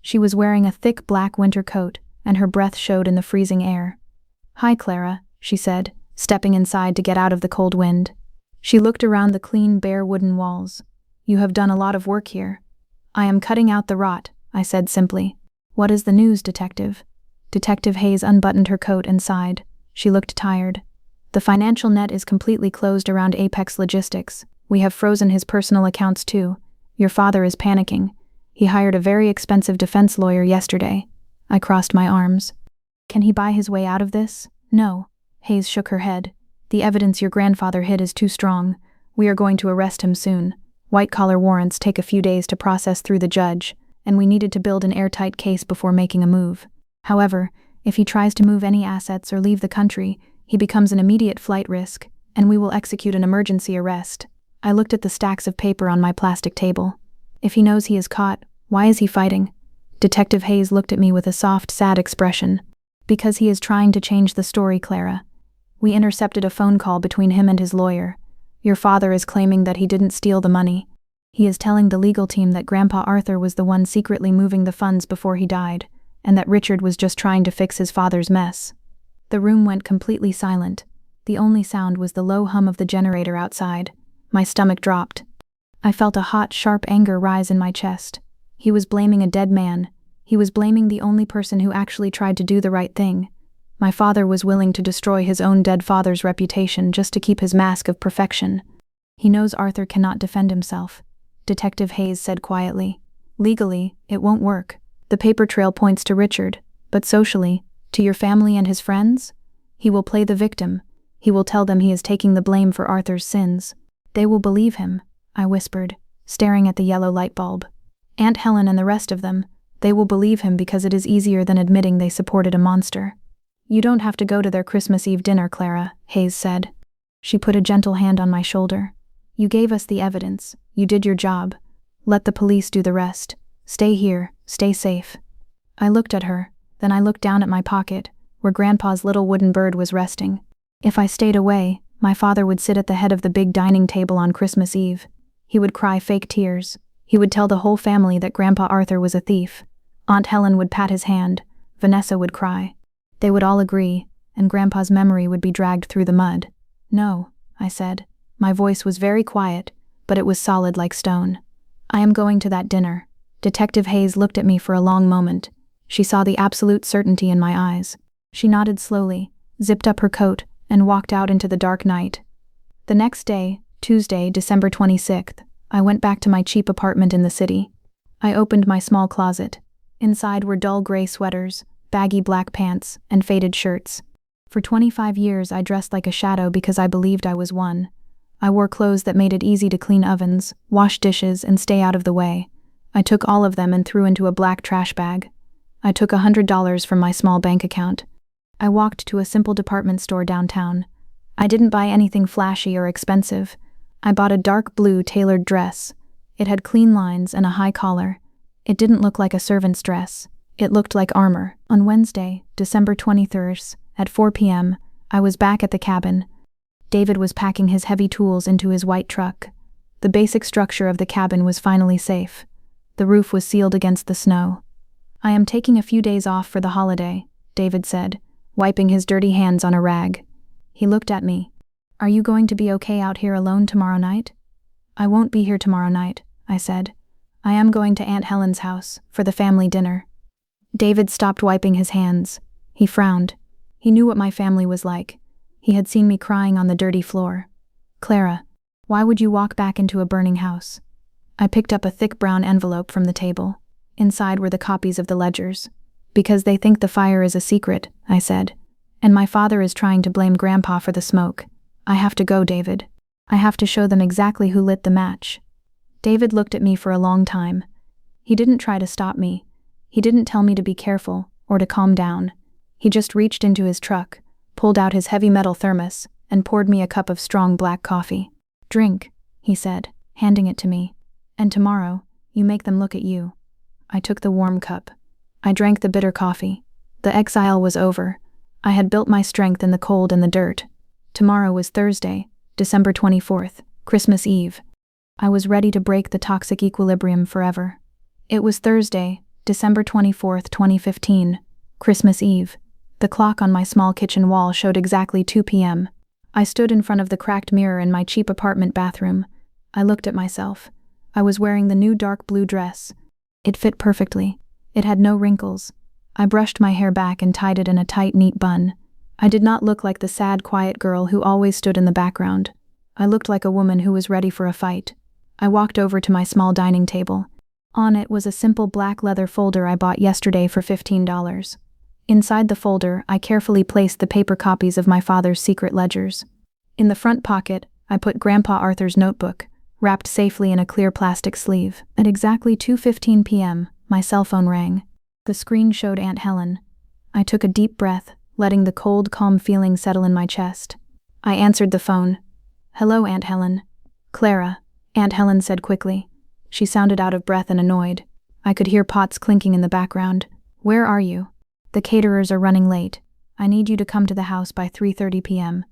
She was wearing a thick black winter coat, and her breath showed in the freezing air. "Hi, Clara," she said, stepping inside to get out of the cold wind. She looked around the clean, bare wooden walls. "You have done a lot of work here." "I am cutting out the rot," I said simply. "What is the news, Detective?" Detective Hayes unbuttoned her coat and sighed. She looked tired. "The financial net is completely closed around Apex Logistics. We have frozen his personal accounts too. Your father is panicking. He hired a very expensive defense lawyer yesterday." I crossed my arms. "Can he buy his way out of this?" "No." Hayes shook her head. "The evidence your grandfather hid is too strong. We are going to arrest him soon. White-collar warrants take a few days to process through the judge, and we needed to build an airtight case before making a move. However, if he tries to move any assets or leave the country, he becomes an immediate flight risk, and we will execute an emergency arrest." I looked at the stacks of paper on my plastic table. "If he knows he is caught, why is he fighting?" Detective Hayes looked at me with a soft, sad expression. "Because he is trying to change the story, Clara. We intercepted a phone call between him and his lawyer. Your father is claiming that he didn't steal the money. He is telling the legal team that Grandpa Arthur was the one secretly moving the funds before he died, and that Richard was just trying to fix his father's mess." The room went completely silent. The only sound was the low hum of the generator outside. My stomach dropped. I felt a hot, sharp anger rise in my chest. He was blaming a dead man. He was blaming the only person who actually tried to do the right thing. My father was willing to destroy his own dead father's reputation just to keep his mask of perfection. "He knows Arthur cannot defend himself," Detective Hayes said quietly. "Legally, it won't work. The paper trail points to Richard, but socially, to your family and his friends? He will play the victim. He will tell them he is taking the blame for Arthur's sins. They will believe him," I whispered, staring at the yellow light bulb. "Aunt Helen and the rest of them, they will believe him because it is easier than admitting they supported a monster." "You don't have to go to their Christmas Eve dinner, Clara," Hayes said. She put a gentle hand on my shoulder. "You gave us the evidence. You did your job. Let the police do the rest. Stay here, stay safe." I looked at her, then I looked down at my pocket, where Grandpa's little wooden bird was resting. If I stayed away, My father would sit at the head of the big dining table on Christmas Eve. He would cry fake tears. He would tell the whole family that Grandpa Arthur was a thief. Aunt Helen would pat his hand. Vanessa would cry. They would all agree, and Grandpa's memory would be dragged through the mud. "No," I said. My voice was very quiet, but it was solid like stone. "I am going to that dinner." Detective Hayes looked at me for a long moment. She saw the absolute certainty in my eyes. She nodded slowly, zipped up her coat, and walked out into the dark night. The next day, Tuesday, December 26th, I went back to my cheap apartment in the city. I opened my small closet. Inside were dull gray sweaters, baggy black pants, and faded shirts. For 25 years I dressed like a shadow because I believed I was one. I wore clothes that made it easy to clean ovens, wash dishes, and stay out of the way. I took all of them and threw into a black trash bag. I took $100 from my small bank account. I walked to a simple department store downtown. I didn't buy anything flashy or expensive. I bought a dark blue tailored dress. It had clean lines and a high collar. It didn't look like a servant's dress. It looked like armor. On Wednesday, December 23rd, at 4 p.m., I was back at the cabin. David was packing his heavy tools into his white truck. The basic structure of the cabin was finally safe. The roof was sealed against the snow. "I am taking a few days off for the holiday," David said, wiping his dirty hands on a rag. He looked at me. "Are you going to be okay out here alone tomorrow night?" "I won't be here tomorrow night," I said. "I am going to Aunt Helen's house for the family dinner." David stopped wiping his hands. He frowned. He knew what my family was like. He had seen me crying on the dirty floor. "Clara, why would you walk back into a burning house?" I picked up a thick brown envelope from the table. Inside were the copies of the ledgers. "Because they think the fire is a secret," I said. "And my father is trying to blame Grandpa for the smoke. I have to go, David. I have to show them exactly who lit the match." David looked at me for a long time. He didn't try to stop me. He didn't tell me to be careful or to calm down. He just reached into his truck, pulled out his heavy metal thermos, and poured me a cup of strong black coffee. "Drink," he said, handing it to me. "And tomorrow, you make them look at you." I took the warm cup. I drank the bitter coffee. The exile was over. I had built my strength in the cold and the dirt. Tomorrow was Thursday, December 24th, Christmas Eve. I was ready to break the toxic equilibrium forever. It was Thursday, December 24th, 2015, Christmas Eve. The clock on my small kitchen wall showed exactly 2 p.m. I stood in front of the cracked mirror in my cheap apartment bathroom. I looked at myself. I was wearing the new dark blue dress. It fit perfectly. It had no wrinkles. I brushed my hair back and tied it in a tight, neat bun. I did not look like the sad, quiet girl who always stood in the background. I looked like a woman who was ready for a fight. I walked over to my small dining table. On it was a simple black leather folder I bought yesterday for $15. Inside the folder, I carefully placed the paper copies of my father's secret ledgers. In the front pocket, I put Grandpa Arthur's notebook, wrapped safely in a clear plastic sleeve. At exactly 2:15 p.m., my cell phone rang. The screen showed Aunt Helen. I took a deep breath, letting the cold, calm feeling settle in my chest. I answered the phone. "Hello, Aunt Helen." "Clara," Aunt Helen said quickly. She sounded out of breath and annoyed. I could hear pots clinking in the background. "Where are you?" "The caterers are running late. I need you to come to the house by 3:30 p.m.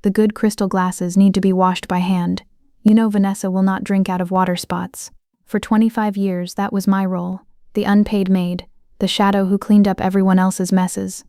The good crystal glasses need to be washed by hand. You know Vanessa will not drink out of water spots." For 25 years, that was my role. The unpaid maid. The shadow who cleaned up everyone else's messes.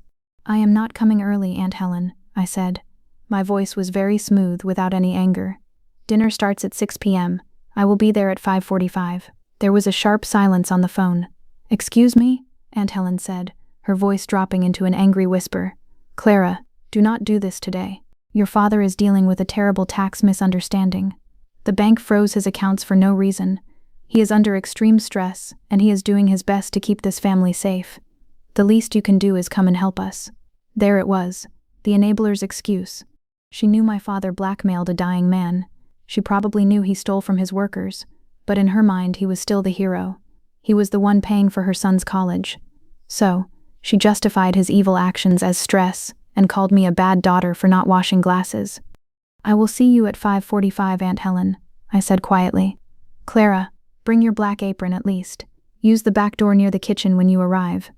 "I am not coming early, Aunt Helen," I said. My voice was very smooth, without any anger. "Dinner starts at 6 p.m. I will be there at 5:45. There was a sharp silence on the phone. "Excuse me?" Aunt Helen said, her voice dropping into an angry whisper. "Clara, do not do this today. Your father is dealing with a terrible tax misunderstanding. The bank froze his accounts for no reason. He is under extreme stress, and he is doing his best to keep this family safe. The least you can do is come and help us." There it was, the enabler's excuse. She knew my father blackmailed a dying man. She probably knew he stole from his workers, but in her mind he was still the hero. He was the one paying for her son's college. So, she justified his evil actions as stress and called me a bad daughter for not washing glasses. "I will see you at 5:45, Aunt Helen," I said quietly. "Clara, bring your black apron at least. Use the back door near the kitchen when you arrive."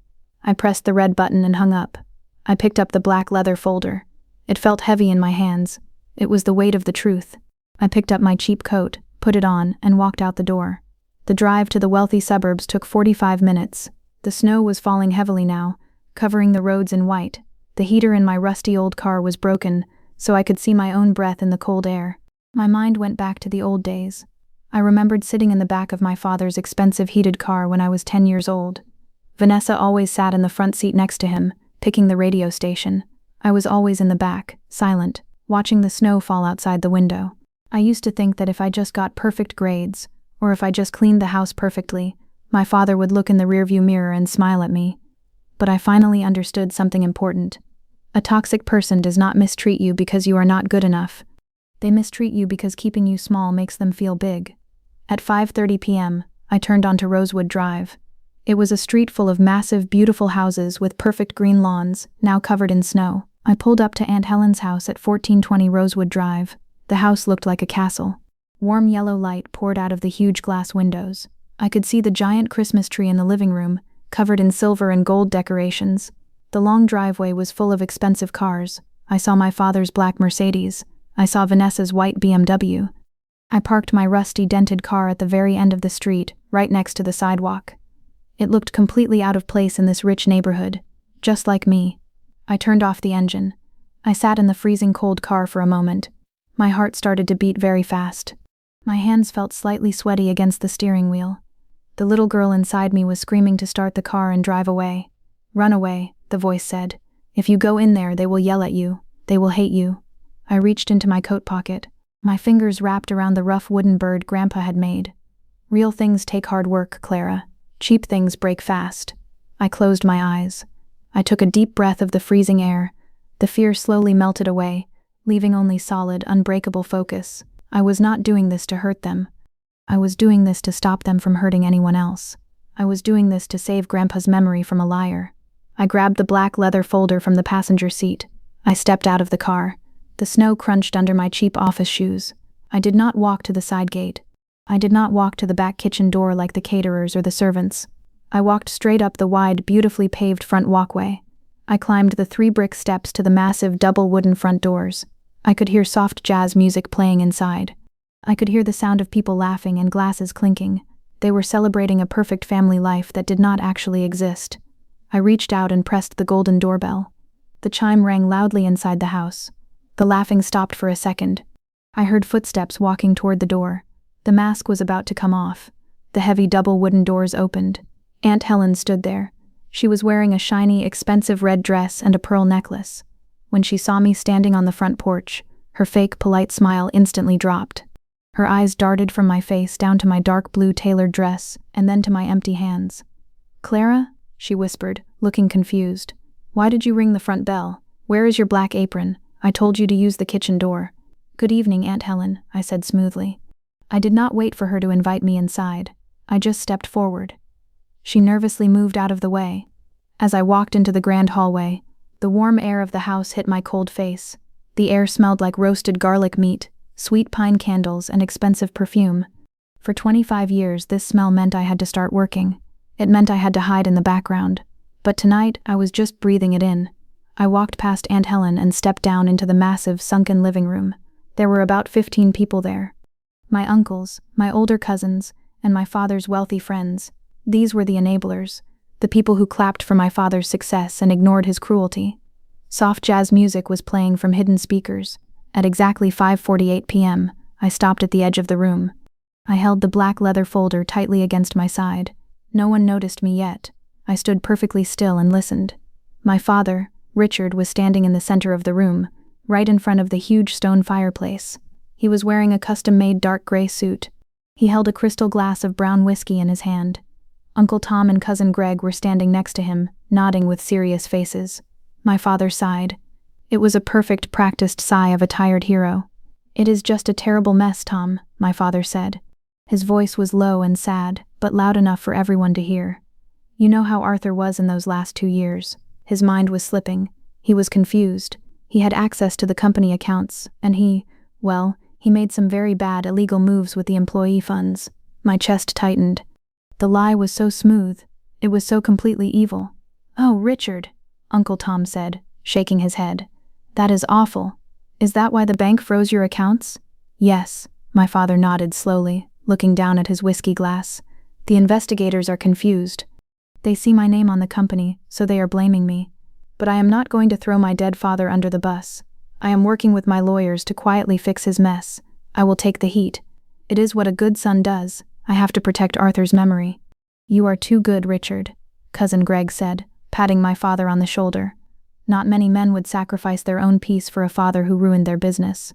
I pressed the red button and hung up. I picked up the black leather folder. It felt heavy in my hands. It was the weight of the truth. I picked up my cheap coat, put it on, and walked out the door. The drive to the wealthy suburbs took 45 minutes. The snow was falling heavily now, covering the roads in white. The heater in my rusty old car was broken, so I could see my own breath in the cold air. My mind went back to the old days. I remembered sitting in the back of my father's expensive heated car when I was 10 years old. Vanessa always sat in the front seat next to him, picking the radio station. I was always in the back, silent, watching the snow fall outside the window. I used to think that if I just got perfect grades, or if I just cleaned the house perfectly, my father would look in the rearview mirror and smile at me. But I finally understood something important. A toxic person does not mistreat you because you are not good enough. They mistreat you because keeping you small makes them feel big. At 5:30 p.m., I turned onto Rosewood Drive. It was a street full of massive, beautiful houses with perfect green lawns, now covered in snow. I pulled up to Aunt Helen's house at 1420 Rosewood Drive. The house looked like a castle. Warm yellow light poured out of the huge glass windows. I could see the giant Christmas tree in the living room, covered in silver and gold decorations. The long driveway was full of expensive cars. I saw my father's black Mercedes. I saw Vanessa's white BMW. I parked my rusty, dented car at the very end of the street, right next to the sidewalk. It looked completely out of place in this rich neighborhood, just like me. I turned off the engine. I sat in the freezing cold car for a moment. My heart started to beat very fast. My hands felt slightly sweaty against the steering wheel. The little girl inside me was screaming to start the car and drive away. "Run away," the voice said. "If you go in there, they will yell at you. They will hate you." I reached into my coat pocket. My fingers wrapped around the rough wooden bird Grandpa had made. "Real things take hard work, Clara. Cheap things break fast." I closed my eyes. I took a deep breath of the freezing air. The fear slowly melted away, leaving only solid, unbreakable focus. I was not doing this to hurt them. I was doing this to stop them from hurting anyone else. I was doing this to save Grandpa's memory from a liar. I grabbed the black leather folder from the passenger seat. I stepped out of the car. The snow crunched under my cheap office shoes. I did not walk to the side gate. I did not walk to the back kitchen door like the caterers or the servants. I walked straight up the wide, beautifully paved front walkway. I climbed the 3 brick steps to the massive double wooden front doors. I could hear soft jazz music playing inside. I could hear the sound of people laughing and glasses clinking. They were celebrating a perfect family life that did not actually exist. I reached out and pressed the golden doorbell. The chime rang loudly inside the house. The laughing stopped for a second. I heard footsteps walking toward the door. The mask was about to come off. The heavy double wooden doors opened. Aunt Helen stood there. She was wearing a shiny, expensive red dress and a pearl necklace. When she saw me standing on the front porch, her fake, polite smile instantly dropped. Her eyes darted from my face down to my dark blue tailored dress, and then to my empty hands. "Clara?" she whispered, looking confused. "Why did you ring the front bell? Where is your black apron? I told you to use the kitchen door." "Good evening, Aunt Helen," I said smoothly. I did not wait for her to invite me inside. I just stepped forward. She nervously moved out of the way. As I walked into the grand hallway, the warm air of the house hit my cold face. The air smelled like roasted garlic meat, sweet pine candles, and expensive perfume. For 25 years, this smell meant I had to start working. It meant I had to hide in the background. But tonight, I was just breathing it in. I walked past Aunt Helen and stepped down into the massive, sunken living room. There were about 15 people there. My uncles, my older cousins, and my father's wealthy friends. These were the enablers, the people who clapped for my father's success and ignored his cruelty. Soft jazz music was playing from hidden speakers. At exactly 5:48 p.m., I stopped at the edge of the room. I held the black leather folder tightly against my side. No one noticed me yet. I stood perfectly still and listened. My father, Richard, was standing in the center of the room, right in front of the huge stone fireplace. He was wearing a custom-made dark gray suit. He held a crystal glass of brown whiskey in his hand. Uncle Tom and Cousin Greg were standing next to him, nodding with serious faces. My father sighed. It was a perfect, practiced sigh of a tired hero. "It is just a terrible mess, Tom," my father said. His voice was low and sad, but loud enough for everyone to hear. "You know how Arthur was in those last 2 years. His mind was slipping. He was confused. He had access to the company accounts, and he made some very bad, illegal moves with the employee funds." My chest tightened. The lie was so smooth. It was so completely evil. "Oh, Richard," Uncle Tom said, shaking his head. "That is awful. Is that why the bank froze your accounts? Yes, my father nodded slowly, looking down at his whiskey glass. The investigators are confused. They see my name on the company, so they are blaming me. But I am not going to throw my dead father under the bus. I am working with my lawyers to quietly fix his mess. I will take the heat. It is what a good son does. I have to protect Arthur's memory. You are too good, Richard, Cousin Greg said, patting my father on the shoulder. Not many men would sacrifice their own peace for a father who ruined their business.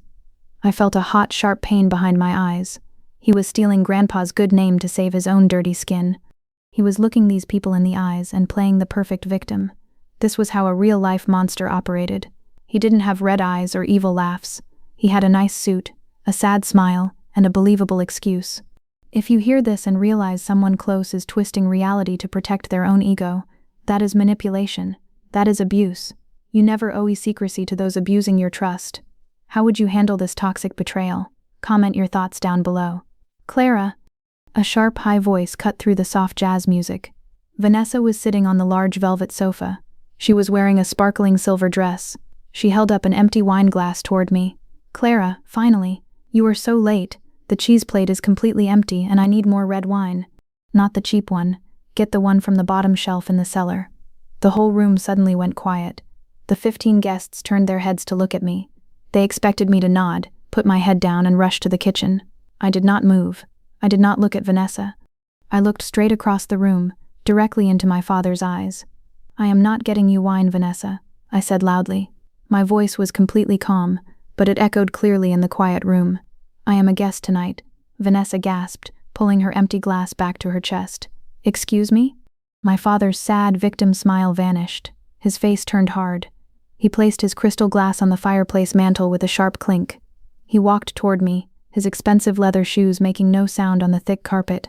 I felt a hot, sharp pain behind my eyes. He was stealing Grandpa's good name to save his own dirty skin. He was looking these people in the eyes and playing the perfect victim. This was how a real-life monster operated. He didn't have red eyes or evil laughs. He had a nice suit, a sad smile, and a believable excuse. If you hear this and realize someone close is twisting reality to protect their own ego, that is manipulation. That is abuse. You never owe secrecy to those abusing your trust. How would you handle this toxic betrayal? Comment your thoughts down below. Clara. A sharp, high voice cut through the soft jazz music. Vanessa was sitting on the large velvet sofa. She was wearing a sparkling silver dress. She held up an empty wine glass toward me. Clara, finally. You are so late. The cheese plate is completely empty and I need more red wine. Not the cheap one. Get the one from the bottom shelf in the cellar. The whole room suddenly went quiet. The 15 guests turned their heads to look at me. They expected me to nod, put my head down and rush to the kitchen. I did not move. I did not look at Vanessa. I looked straight across the room, directly into my father's eyes. I am not getting you wine, Vanessa, I said loudly. My voice was completely calm, but it echoed clearly in the quiet room. I am a guest tonight, Vanessa gasped, pulling her empty glass back to her chest. Excuse me? My father's sad victim smile vanished. His face turned hard. He placed his crystal glass on the fireplace mantel with a sharp clink. He walked toward me, his expensive leather shoes making no sound on the thick carpet.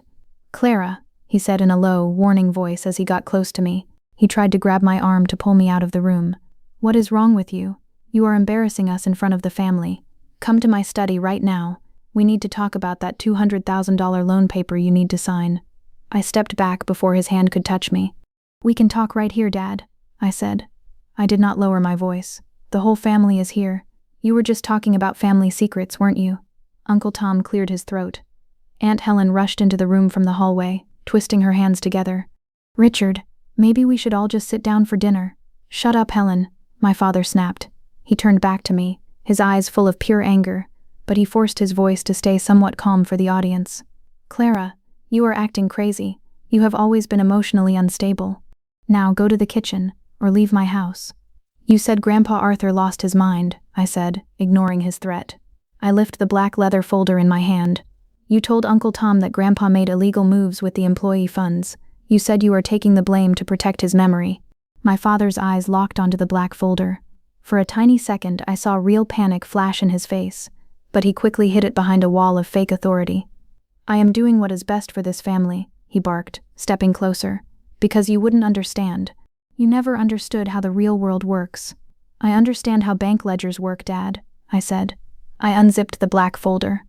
Clara, he said in a low, warning voice as he got close to me. He tried to grab my arm to pull me out of the room. What is wrong with you? You are embarrassing us in front of the family. Come to my study right now. We need to talk about that $200,000 loan paper you need to sign. I stepped back before his hand could touch me. We can talk right here, Dad, I said. I did not lower my voice. The whole family is here. You were just talking about family secrets, weren't you? Uncle Tom cleared his throat. Aunt Helen rushed into the room from the hallway, twisting her hands together. Richard, maybe we should all just sit down for dinner. Shut up, Helen, my father snapped. He turned back to me, his eyes full of pure anger, but he forced his voice to stay somewhat calm for the audience. Clara, you are acting crazy. You have always been emotionally unstable. Now go to the kitchen, or leave my house. You said Grandpa Arthur lost his mind, I said, ignoring his threat. I lift the black leather folder in my hand. You told Uncle Tom that Grandpa made illegal moves with the employee funds. You said you are taking the blame to protect his memory. My father's eyes locked onto the black folder. For a tiny second, I saw real panic flash in his face, but he quickly hid it behind a wall of fake authority. I am doing what is best for this family, he barked, stepping closer. Because you wouldn't understand. You never understood how the real world works. I understand how bank ledgers work, Dad, I said. I unzipped the black folder.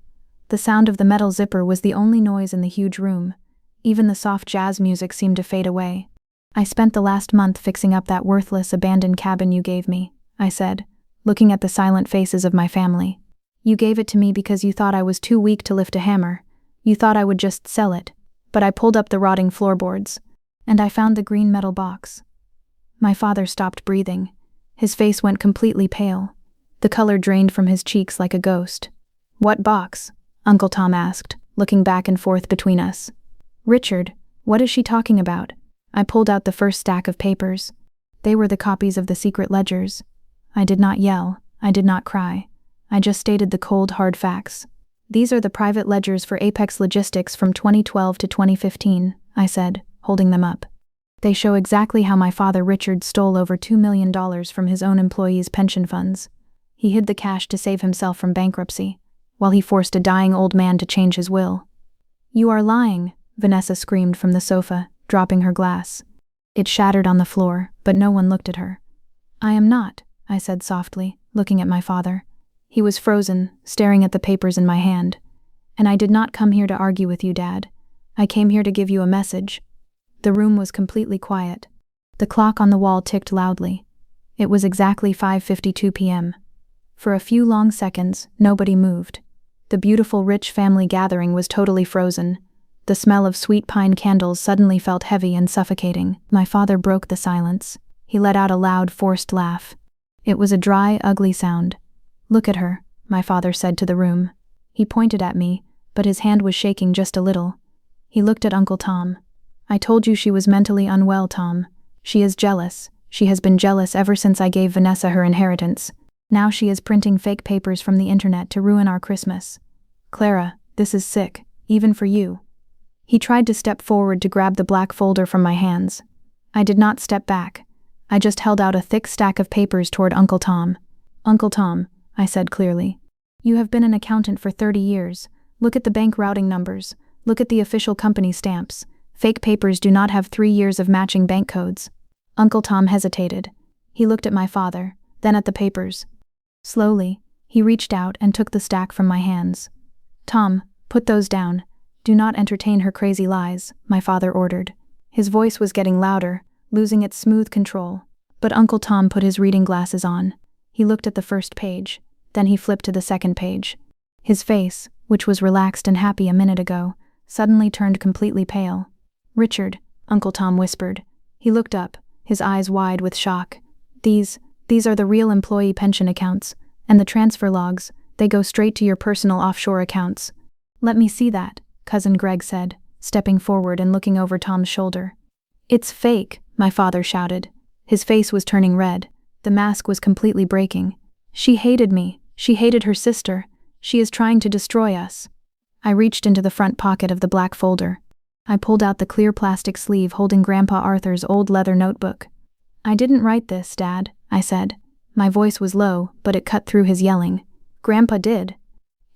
The sound of the metal zipper was the only noise in the huge room. Even the soft jazz music seemed to fade away. I spent the last month fixing up that worthless, abandoned cabin you gave me, I said, looking at the silent faces of my family. You gave it to me because you thought I was too weak to lift a hammer. You thought I would just sell it. But I pulled up the rotting floorboards. And I found the green metal box. My father stopped breathing. His face went completely pale. The color drained from his cheeks like a ghost. What box? Uncle Tom asked, looking back and forth between us. Richard, what is she talking about? I pulled out the first stack of papers. They were the copies of the secret ledgers. I did not yell. I did not cry. I just stated the cold, hard facts. These are the private ledgers for Apex Logistics from 2012 to 2015, I said, holding them up. They show exactly how my father Richard stole over $2 million from his own employees' pension funds. He hid the cash to save himself from bankruptcy, while he forced a dying old man to change his will. You are lying, Vanessa screamed from the sofa, dropping her glass. It shattered on the floor, but no one looked at her. I am not, I said softly, looking at my father. He was frozen, staring at the papers in my hand. And I did not come here to argue with you, Dad. I came here to give you a message. The room was completely quiet. The clock on the wall ticked loudly. It was exactly 5:52 p.m. For a few long seconds, nobody moved. The beautiful, rich family gathering was totally frozen. The smell of sweet pine candles suddenly felt heavy and suffocating. My father broke the silence. He let out a loud, forced laugh. It was a dry, ugly sound. "Look at her," my father said to the room. He pointed at me, but his hand was shaking just a little. He looked at Uncle Tom. "I told you she was mentally unwell, Tom. She is jealous. She has been jealous ever since I gave Vanessa her inheritance. Now she is printing fake papers from the internet to ruin our Christmas. Clara, this is sick, even for you." He tried to step forward to grab the black folder from my hands. I did not step back. I just held out a thick stack of papers toward Uncle Tom. "Uncle Tom," I said clearly, "you have been an accountant for 30 years. Look at the bank routing numbers. Look at the official company stamps. Fake papers do not have 3 years of matching bank codes." Uncle Tom hesitated. He looked at my father, then at the papers. Slowly, he reached out and took the stack from my hands. "Tom, put those down. Do not entertain her crazy lies," my father ordered. His voice was getting louder, losing its smooth control. But Uncle Tom put his reading glasses on. He looked at the first page, then he flipped to the second page. His face, which was relaxed and happy a minute ago, suddenly turned completely pale. "Richard," Uncle Tom whispered. He looked up, his eyes wide with shock. These are the real employee pension accounts, and the transfer logs, they go straight to your personal offshore accounts." "Let me see that," Cousin Greg said, stepping forward and looking over Tom's shoulder. "It's fake," my father shouted. His face was turning red. The mask was completely breaking. "She hated me. She hated her sister. She is trying to destroy us." I reached into the front pocket of the black folder. I pulled out the clear plastic sleeve holding Grandpa Arthur's old leather notebook. "I didn't write this, Dad," I said. My voice was low, but it cut through his yelling. "Grandpa did."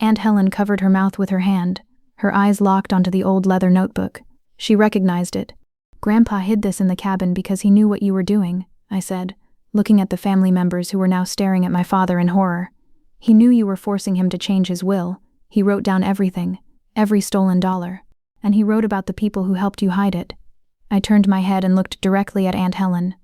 Aunt Helen covered her mouth with her hand. Her eyes locked onto the old leather notebook. She recognized it. "Grandpa hid this in the cabin because he knew what you were doing," I said, looking at the family members who were now staring at my father in horror. "He knew you were forcing him to change his will. He wrote down everything, every stolen dollar. And he wrote about the people who helped you hide it." I turned my head and looked directly at Aunt Helen.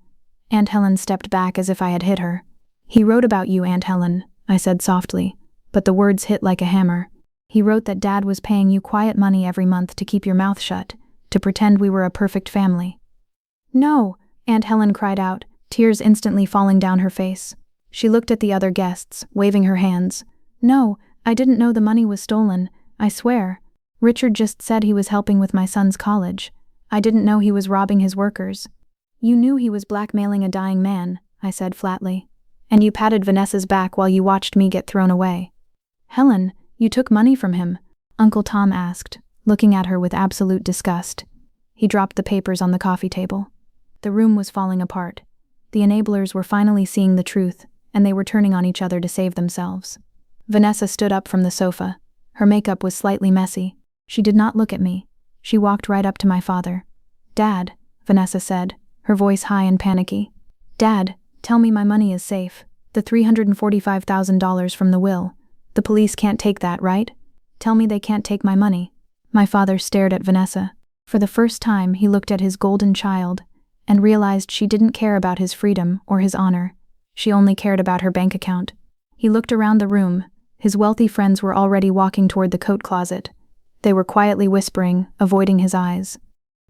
Aunt Helen stepped back as if I had hit her. "He wrote about you, Aunt Helen," I said softly, but the words hit like a hammer. "He wrote that Dad was paying you quiet money every month to keep your mouth shut, to pretend we were a perfect family." "No!" Aunt Helen cried out, tears instantly falling down her face. She looked at the other guests, waving her hands. "No, I didn't know the money was stolen, I swear. Richard just said he was helping with my son's college. I didn't know he was robbing his workers." "You knew he was blackmailing a dying man," I said flatly. "And you patted Vanessa's back while you watched me get thrown away." "Helen, you took money from him?" Uncle Tom asked, looking at her with absolute disgust. He dropped the papers on the coffee table. The room was falling apart. The enablers were finally seeing the truth, and they were turning on each other to save themselves. Vanessa stood up from the sofa. Her makeup was slightly messy. She did not look at me. She walked right up to my father. "Dad," Vanessa said, her voice high and panicky. "Dad, tell me my money is safe. The $345,000 from the will. The police can't take that, right? Tell me they can't take my money." My father stared at Vanessa. For the first time, he looked at his golden child and realized she didn't care about his freedom or his honor. She only cared about her bank account. He looked around the room. His wealthy friends were already walking toward the coat closet. They were quietly whispering, avoiding his eyes.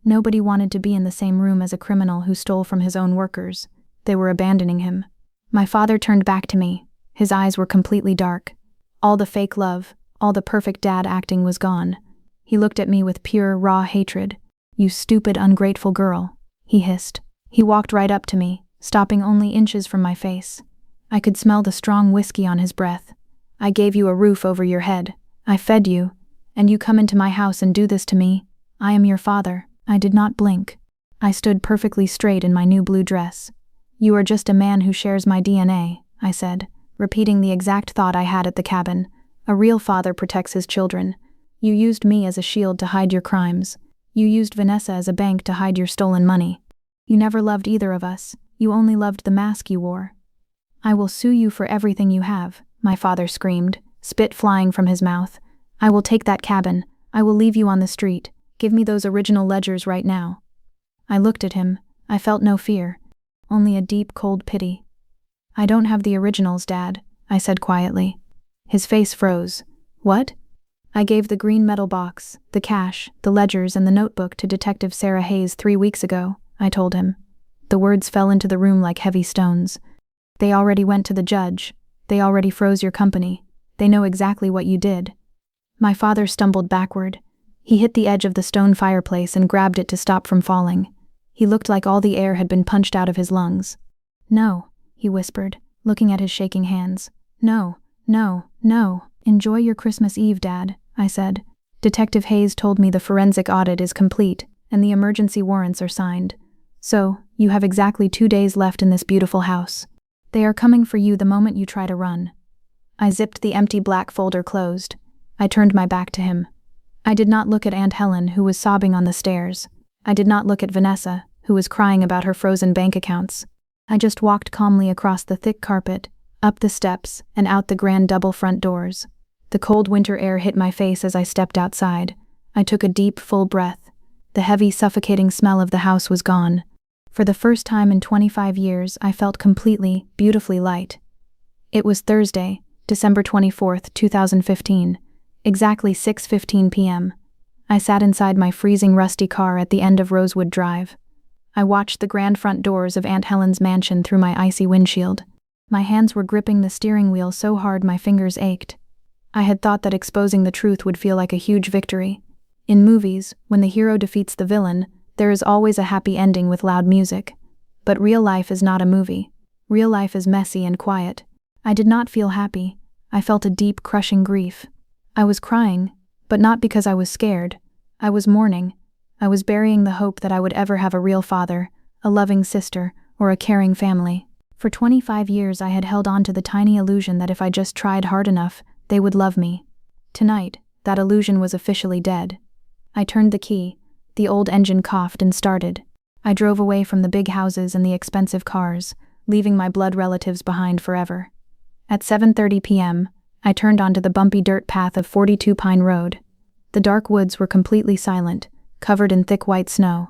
Nobody wanted to be in the same room as a criminal who stole from his own workers. They were abandoning him. My father turned back to me. His eyes were completely dark. All the fake love, all the perfect dad acting was gone. He looked at me with pure, raw hatred. "You stupid, ungrateful girl," he hissed. He walked right up to me, stopping only inches from my face. I could smell the strong whiskey on his breath. "I gave you a roof over your head. I fed you. And you come into my house and do this to me? I am your father." I did not blink. I stood perfectly straight in my new blue dress. "You are just a man who shares my DNA," I said, repeating the exact thought I had at the cabin. "A real father protects his children. You used me as a shield to hide your crimes. You used Vanessa as a bank to hide your stolen money. You never loved either of us. You only loved the mask you wore." "I will sue you for everything you have," my father screamed, spit flying from his mouth. "I will take that cabin. I will leave you on the street. Give me those original ledgers right now." I looked at him. I felt no fear, only a deep, cold pity. "I don't have the originals, Dad," I said quietly. His face froze. What? I gave the green metal box, the cash, the ledgers, and the notebook to Detective Sarah Hayes 3 weeks ago, I told him. The words fell into the room like heavy stones. They already went to the judge. They already froze your company. They know exactly what you did. My father stumbled backward. He hit the edge of the stone fireplace and grabbed it to stop from falling. He looked like all the air had been punched out of his lungs. No, he whispered, looking at his shaking hands. No, no, no. Enjoy your Christmas Eve, Dad, I said. Detective Hayes told me the forensic audit is complete and the emergency warrants are signed. So, you have exactly 2 days left in this beautiful house. They are coming for you the moment you try to run. I zipped the empty black folder closed. I turned my back to him. I did not look at Aunt Helen, who was sobbing on the stairs. I did not look at Vanessa, who was crying about her frozen bank accounts. I just walked calmly across the thick carpet, up the steps, and out the grand double front doors. The cold winter air hit my face as I stepped outside. I took a deep, full breath. The heavy, suffocating smell of the house was gone. For the first time in 25 years, I felt completely, beautifully light. It was Thursday, December 24th, 2015, exactly 6:15 p.m. I sat inside my freezing, rusty car at the end of Rosewood Drive. I watched the grand front doors of Aunt Helen's mansion through my icy windshield. My hands were gripping the steering wheel so hard my fingers ached. I had thought that exposing the truth would feel like a huge victory. In movies, when the hero defeats the villain, there is always a happy ending with loud music. But real life is not a movie. Real life is messy and quiet. I did not feel happy. I felt a deep, crushing grief. I was crying, but not because I was scared. I was mourning. I was burying the hope that I would ever have a real father, a loving sister, or a caring family. For 25 years I had held on to the tiny illusion that if I just tried hard enough, they would love me. Tonight, that illusion was officially dead. I turned the key. The old engine coughed and started. I drove away from the big houses and the expensive cars, leaving my blood relatives behind forever. At 7:30 p.m., I turned onto the bumpy dirt path of 42 Pine Road. The dark woods were completely silent, covered in thick white snow.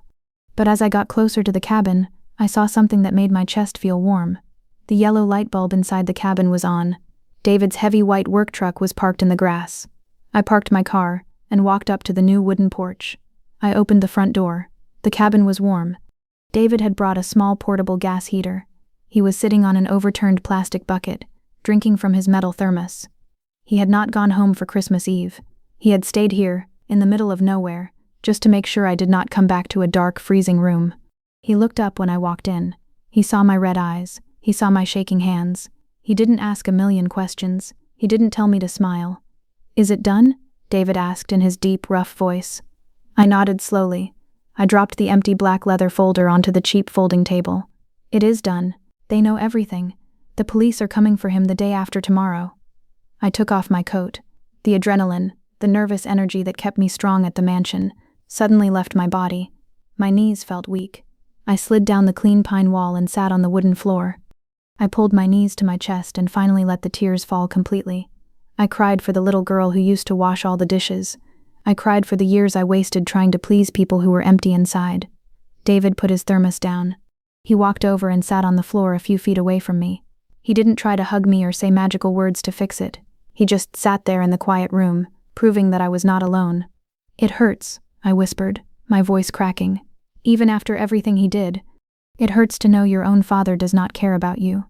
But as I got closer to the cabin, I saw something that made my chest feel warm. The yellow light bulb inside the cabin was on. David's heavy white work truck was parked in the grass. I parked my car and walked up to the new wooden porch. I opened the front door. The cabin was warm. David had brought a small portable gas heater. He was sitting on an overturned plastic bucket, drinking from his metal thermos. He had not gone home for Christmas Eve. He had stayed here, in the middle of nowhere, just to make sure I did not come back to a dark, freezing room. He looked up when I walked in. He saw my red eyes. He saw my shaking hands. He didn't ask a million questions. He didn't tell me to smile. "Is it done?" David asked in his deep, rough voice. I nodded slowly. I dropped the empty black leather folder onto the cheap folding table. "It is done. They know everything. The police are coming for him the day after tomorrow." I took off my coat. The adrenaline, the nervous energy that kept me strong at the mansion, suddenly left my body. My knees felt weak. I slid down the clean pine wall and sat on the wooden floor. I pulled my knees to my chest and finally let the tears fall completely. I cried for the little girl who used to wash all the dishes. I cried for the years I wasted trying to please people who were empty inside. David put his thermos down. He walked over and sat on the floor a few feet away from me. He didn't try to hug me or say magical words to fix it. He just sat there in the quiet room, proving that I was not alone. "It hurts," I whispered, my voice cracking. "Even after everything he did. It hurts to know your own father does not care about you."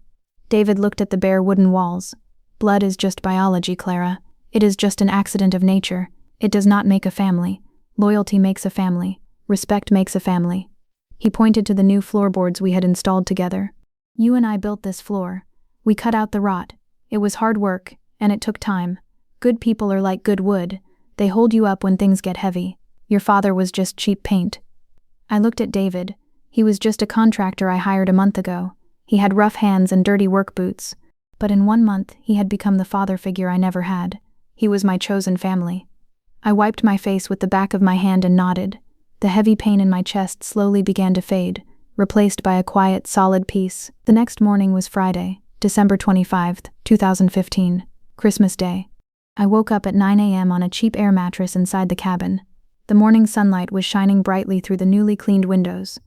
David looked at the bare wooden walls. "Blood is just biology, Clara. It is just an accident of nature. It does not make a family. Loyalty makes a family. Respect makes a family." He pointed to the new floorboards we had installed together. "You and I built this floor. We cut out the rot. It was hard work, and it took time. Good people are like good wood. They hold you up when things get heavy. Your father was just cheap paint." I looked at David. He was just a contractor I hired a month ago. He had rough hands and dirty work boots. But in 1 month, he had become the father figure I never had. He was my chosen family. I wiped my face with the back of my hand and nodded. The heavy pain in my chest slowly began to fade, replaced by a quiet, solid peace. The next morning was Friday, December 25th, 2015, Christmas Day. I woke up at 9 a.m. on a cheap air mattress inside the cabin. The morning sunlight was shining brightly through the newly cleaned windows.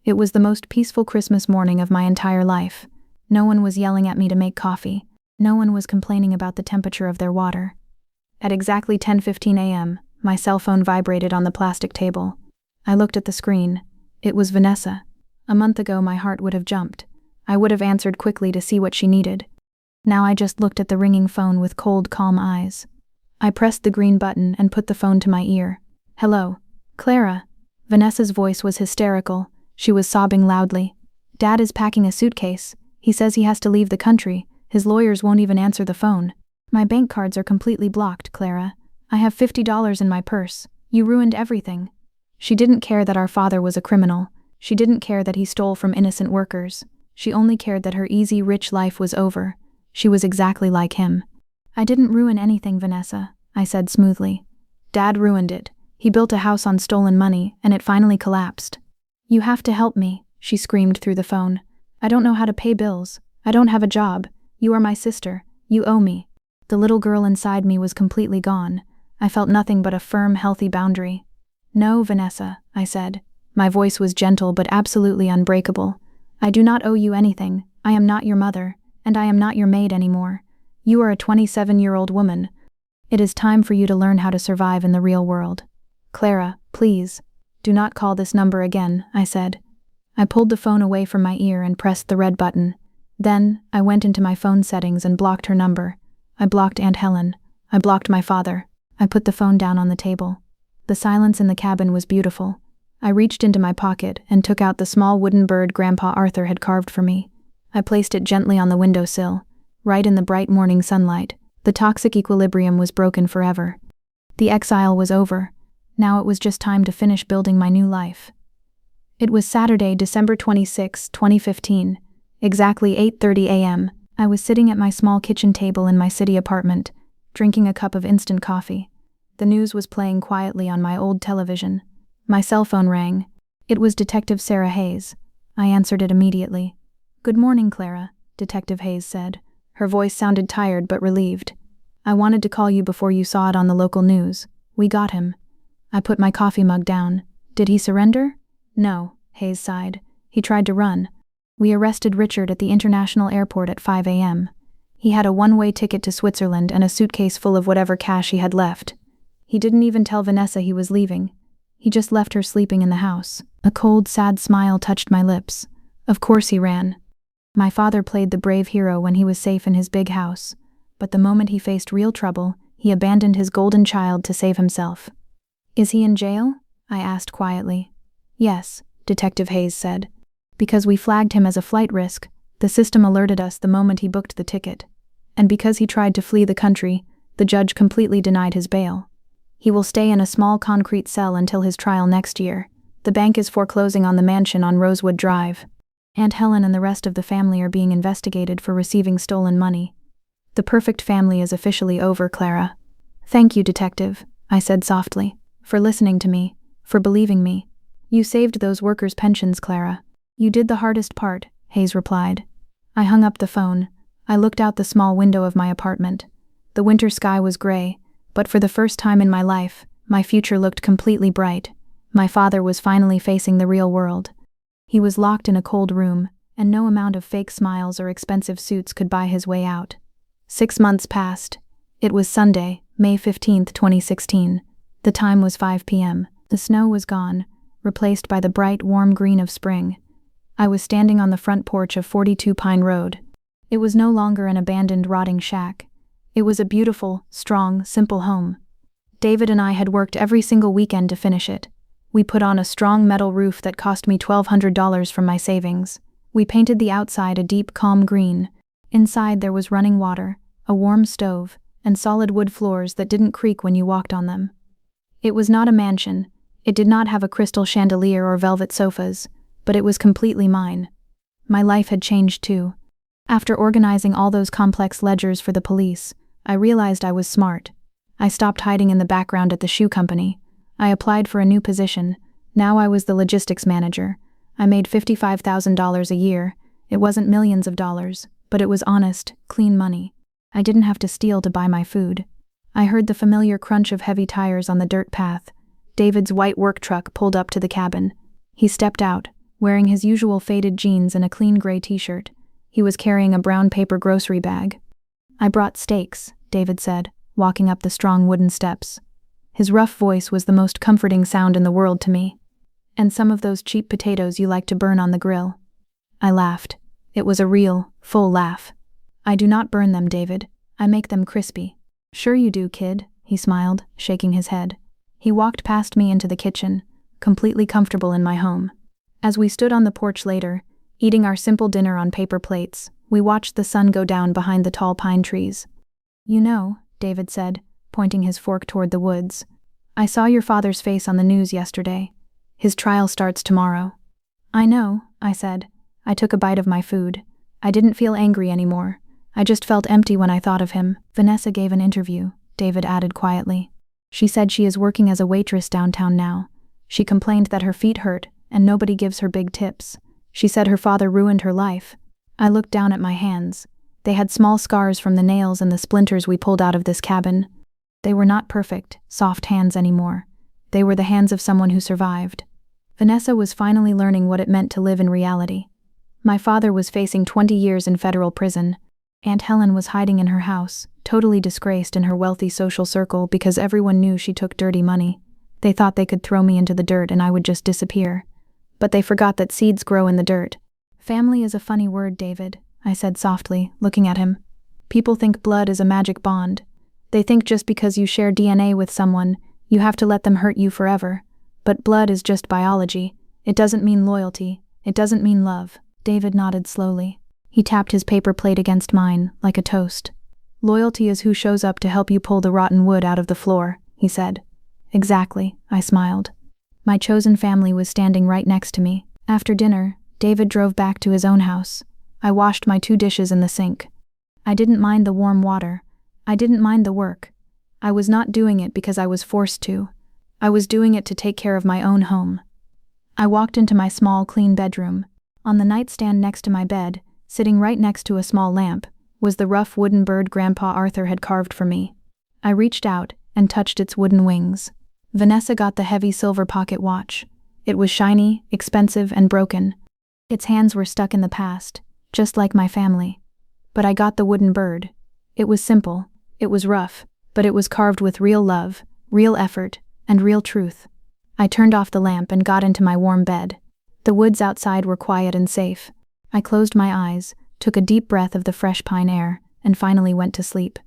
It was the most peaceful Christmas morning of my entire life. No one was yelling at me to make coffee. No one was complaining about the temperature of their water. At exactly 10:15 a.m., my cell phone vibrated on the plastic table. I looked at the screen. It was Vanessa. A month ago, my heart would have jumped. I would have answered quickly to see what she needed. Now I just looked at the ringing phone with cold, calm eyes. I pressed the green button and put the phone to my ear. "Hello, Clara." Vanessa's voice was hysterical. She was sobbing loudly. "Dad is packing a suitcase. He says he has to leave the country. His lawyers won't even answer the phone. My bank cards are completely blocked, Clara. I have $50 in my purse. You ruined everything." She didn't care that our father was a criminal. She didn't care that he stole from innocent workers. She only cared that her easy, rich life was over. She was exactly like him. "I didn't ruin anything, Vanessa," I said smoothly. "Dad ruined it. He built a house on stolen money, and it finally collapsed." "You have to help me," she screamed through the phone. "I don't know how to pay bills. I don't have a job. You are my sister. You owe me." The little girl inside me was completely gone. I felt nothing but a firm, healthy boundary. "No, Vanessa," I said. My voice was gentle but absolutely unbreakable. "I do not owe you anything. I am not your mother, and I am not your maid anymore. You are a 27-year-old woman. It is time for you to learn how to survive in the real world. Clara, please, do not call this number again," I said. I pulled the phone away from my ear and pressed the red button. Then, I went into my phone settings and blocked her number. I blocked Aunt Helen. I blocked my father. I put the phone down on the table. The silence in the cabin was beautiful. I reached into my pocket and took out the small wooden bird Grandpa Arthur had carved for me. I placed it gently on the windowsill, right in the bright morning sunlight. The toxic equilibrium was broken forever. The exile was over. Now it was just time to finish building my new life. It was Saturday, December 26, 2015. Exactly 8:30 a.m., I was sitting at my small kitchen table in my city apartment, drinking a cup of instant coffee. The news was playing quietly on my old television. My cell phone rang. It was Detective Sarah Hayes. I answered it immediately. "Good morning, Clara," Detective Hayes said. Her voice sounded tired but relieved. "I wanted to call you before you saw it on the local news. We got him." I put my coffee mug down. "Did he surrender?" "No," Hayes sighed. "He tried to run. We arrested Richard at the international airport at 5 a.m. He had a one-way ticket to Switzerland and a suitcase full of whatever cash he had left. He didn't even tell Vanessa he was leaving. He just left her sleeping in the house." A cold, sad smile touched my lips. Of course he ran. My father played the brave hero when he was safe in his big house, but the moment he faced real trouble, he abandoned his golden child to save himself. "Is he in jail?" I asked quietly. "Yes," Detective Hayes said. "Because we flagged him as a flight risk, the system alerted us the moment he booked the ticket. And because he tried to flee the country, the judge completely denied his bail. He will stay in a small concrete cell until his trial next year. The bank is foreclosing on the mansion on Rosewood Drive. Aunt Helen and the rest of the family are being investigated for receiving stolen money. The perfect family is officially over, Clara." "Thank you, Detective," I said softly, "for listening to me, for believing me. You saved those workers' pensions, Clara." "You did the hardest part," Hayes replied. I hung up the phone. I looked out the small window of my apartment. The winter sky was gray, but for the first time in my life, my future looked completely bright. My father was finally facing the real world. He was locked in a cold room, and no amount of fake smiles or expensive suits could buy his way out. 6 months passed. It was Sunday, May 15th, 2016. The time was 5 p.m. The snow was gone, replaced by the bright, warm green of spring. I was standing on the front porch of 42 Pine Road. It was no longer an abandoned, rotting shack. It was a beautiful, strong, simple home. David and I had worked every single weekend to finish it. We put on a strong metal roof that cost me $1,200 from my savings. We painted the outside a deep, calm green. Inside there was running water, a warm stove, and solid wood floors that didn't creak when you walked on them. It was not a mansion. It did not have a crystal chandelier or velvet sofas, but it was completely mine. My life had changed too. After organizing all those complex ledgers for the police, I realized I was smart. I stopped hiding in the background at the shoe company. I applied for a new position. Now I was the logistics manager. I made $55,000 a year. It wasn't millions of dollars, but it was honest, clean money. I didn't have to steal to buy my food. I heard the familiar crunch of heavy tires on the dirt path. David's white work truck pulled up to the cabin. He stepped out, wearing his usual faded jeans and a clean gray t-shirt. He was carrying a brown paper grocery bag. I brought steaks, David said, walking up the strong wooden steps. His rough voice was the most comforting sound in the world to me. And some of those cheap potatoes you like to burn on the grill. I laughed. It was a real, full laugh. I do not burn them, David. I make them crispy. Sure you do, kid, he smiled, shaking his head. He walked past me into the kitchen, completely comfortable in my home. As we stood on the porch later, eating our simple dinner on paper plates, we watched the sun go down behind the tall pine trees. You know, David said, pointing his fork toward the woods, I saw your father's face on the news yesterday. His trial starts tomorrow. I know, I said. I took a bite of my food. I didn't feel angry anymore. I just felt empty when I thought of him. Vanessa gave an interview, David added quietly. She said she is working as a waitress downtown now. She complained that her feet hurt, and nobody gives her big tips. She said her father ruined her life. I looked down at my hands. They had small scars from the nails and the splinters we pulled out of this cabin. They were not perfect, soft hands anymore. They were the hands of someone who survived. Vanessa was finally learning what it meant to live in reality. My father was facing 20 years in federal prison. Aunt Helen was hiding in her house, totally disgraced in her wealthy social circle because everyone knew she took dirty money. They thought they could throw me into the dirt and I would just disappear. But they forgot that seeds grow in the dirt. Family is a funny word, David, I said softly, looking at him. People think blood is a magic bond. They think just because you share DNA with someone, you have to let them hurt you forever. But blood is just biology. It doesn't mean loyalty. It doesn't mean love. David nodded slowly. He tapped his paper plate against mine, like a toast. Loyalty is who shows up to help you pull the rotten wood out of the floor, he said. Exactly, I smiled. My chosen family was standing right next to me. After dinner, David drove back to his own house. I washed my 2 dishes in the sink. I didn't mind the warm water. I didn't mind the work. I was not doing it because I was forced to. I was doing it to take care of my own home. I walked into my small, clean bedroom. On the nightstand next to my bed, sitting right next to a small lamp, was the rough wooden bird Grandpa Arthur had carved for me. I reached out and touched its wooden wings. Vanessa got the heavy silver pocket watch. It was shiny, expensive, and broken. Its hands were stuck in the past, just like my family. But I got the wooden bird. It was simple, it was rough, but it was carved with real love, real effort, and real truth. I turned off the lamp and got into my warm bed. The woods outside were quiet and safe. I closed my eyes, took a deep breath of the fresh pine air, and finally went to sleep.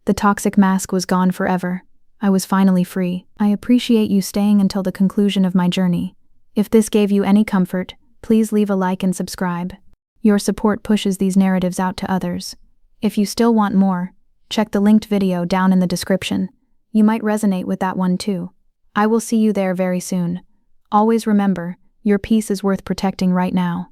The toxic mask was gone forever. I was finally free. I appreciate you staying until the conclusion of my journey. If this gave you any comfort, please leave a like and subscribe. Your support pushes these narratives out to others. If you still want more, check the linked video down in the description. You might resonate with that one too. I will see you there very soon. Always remember, your peace is worth protecting right now.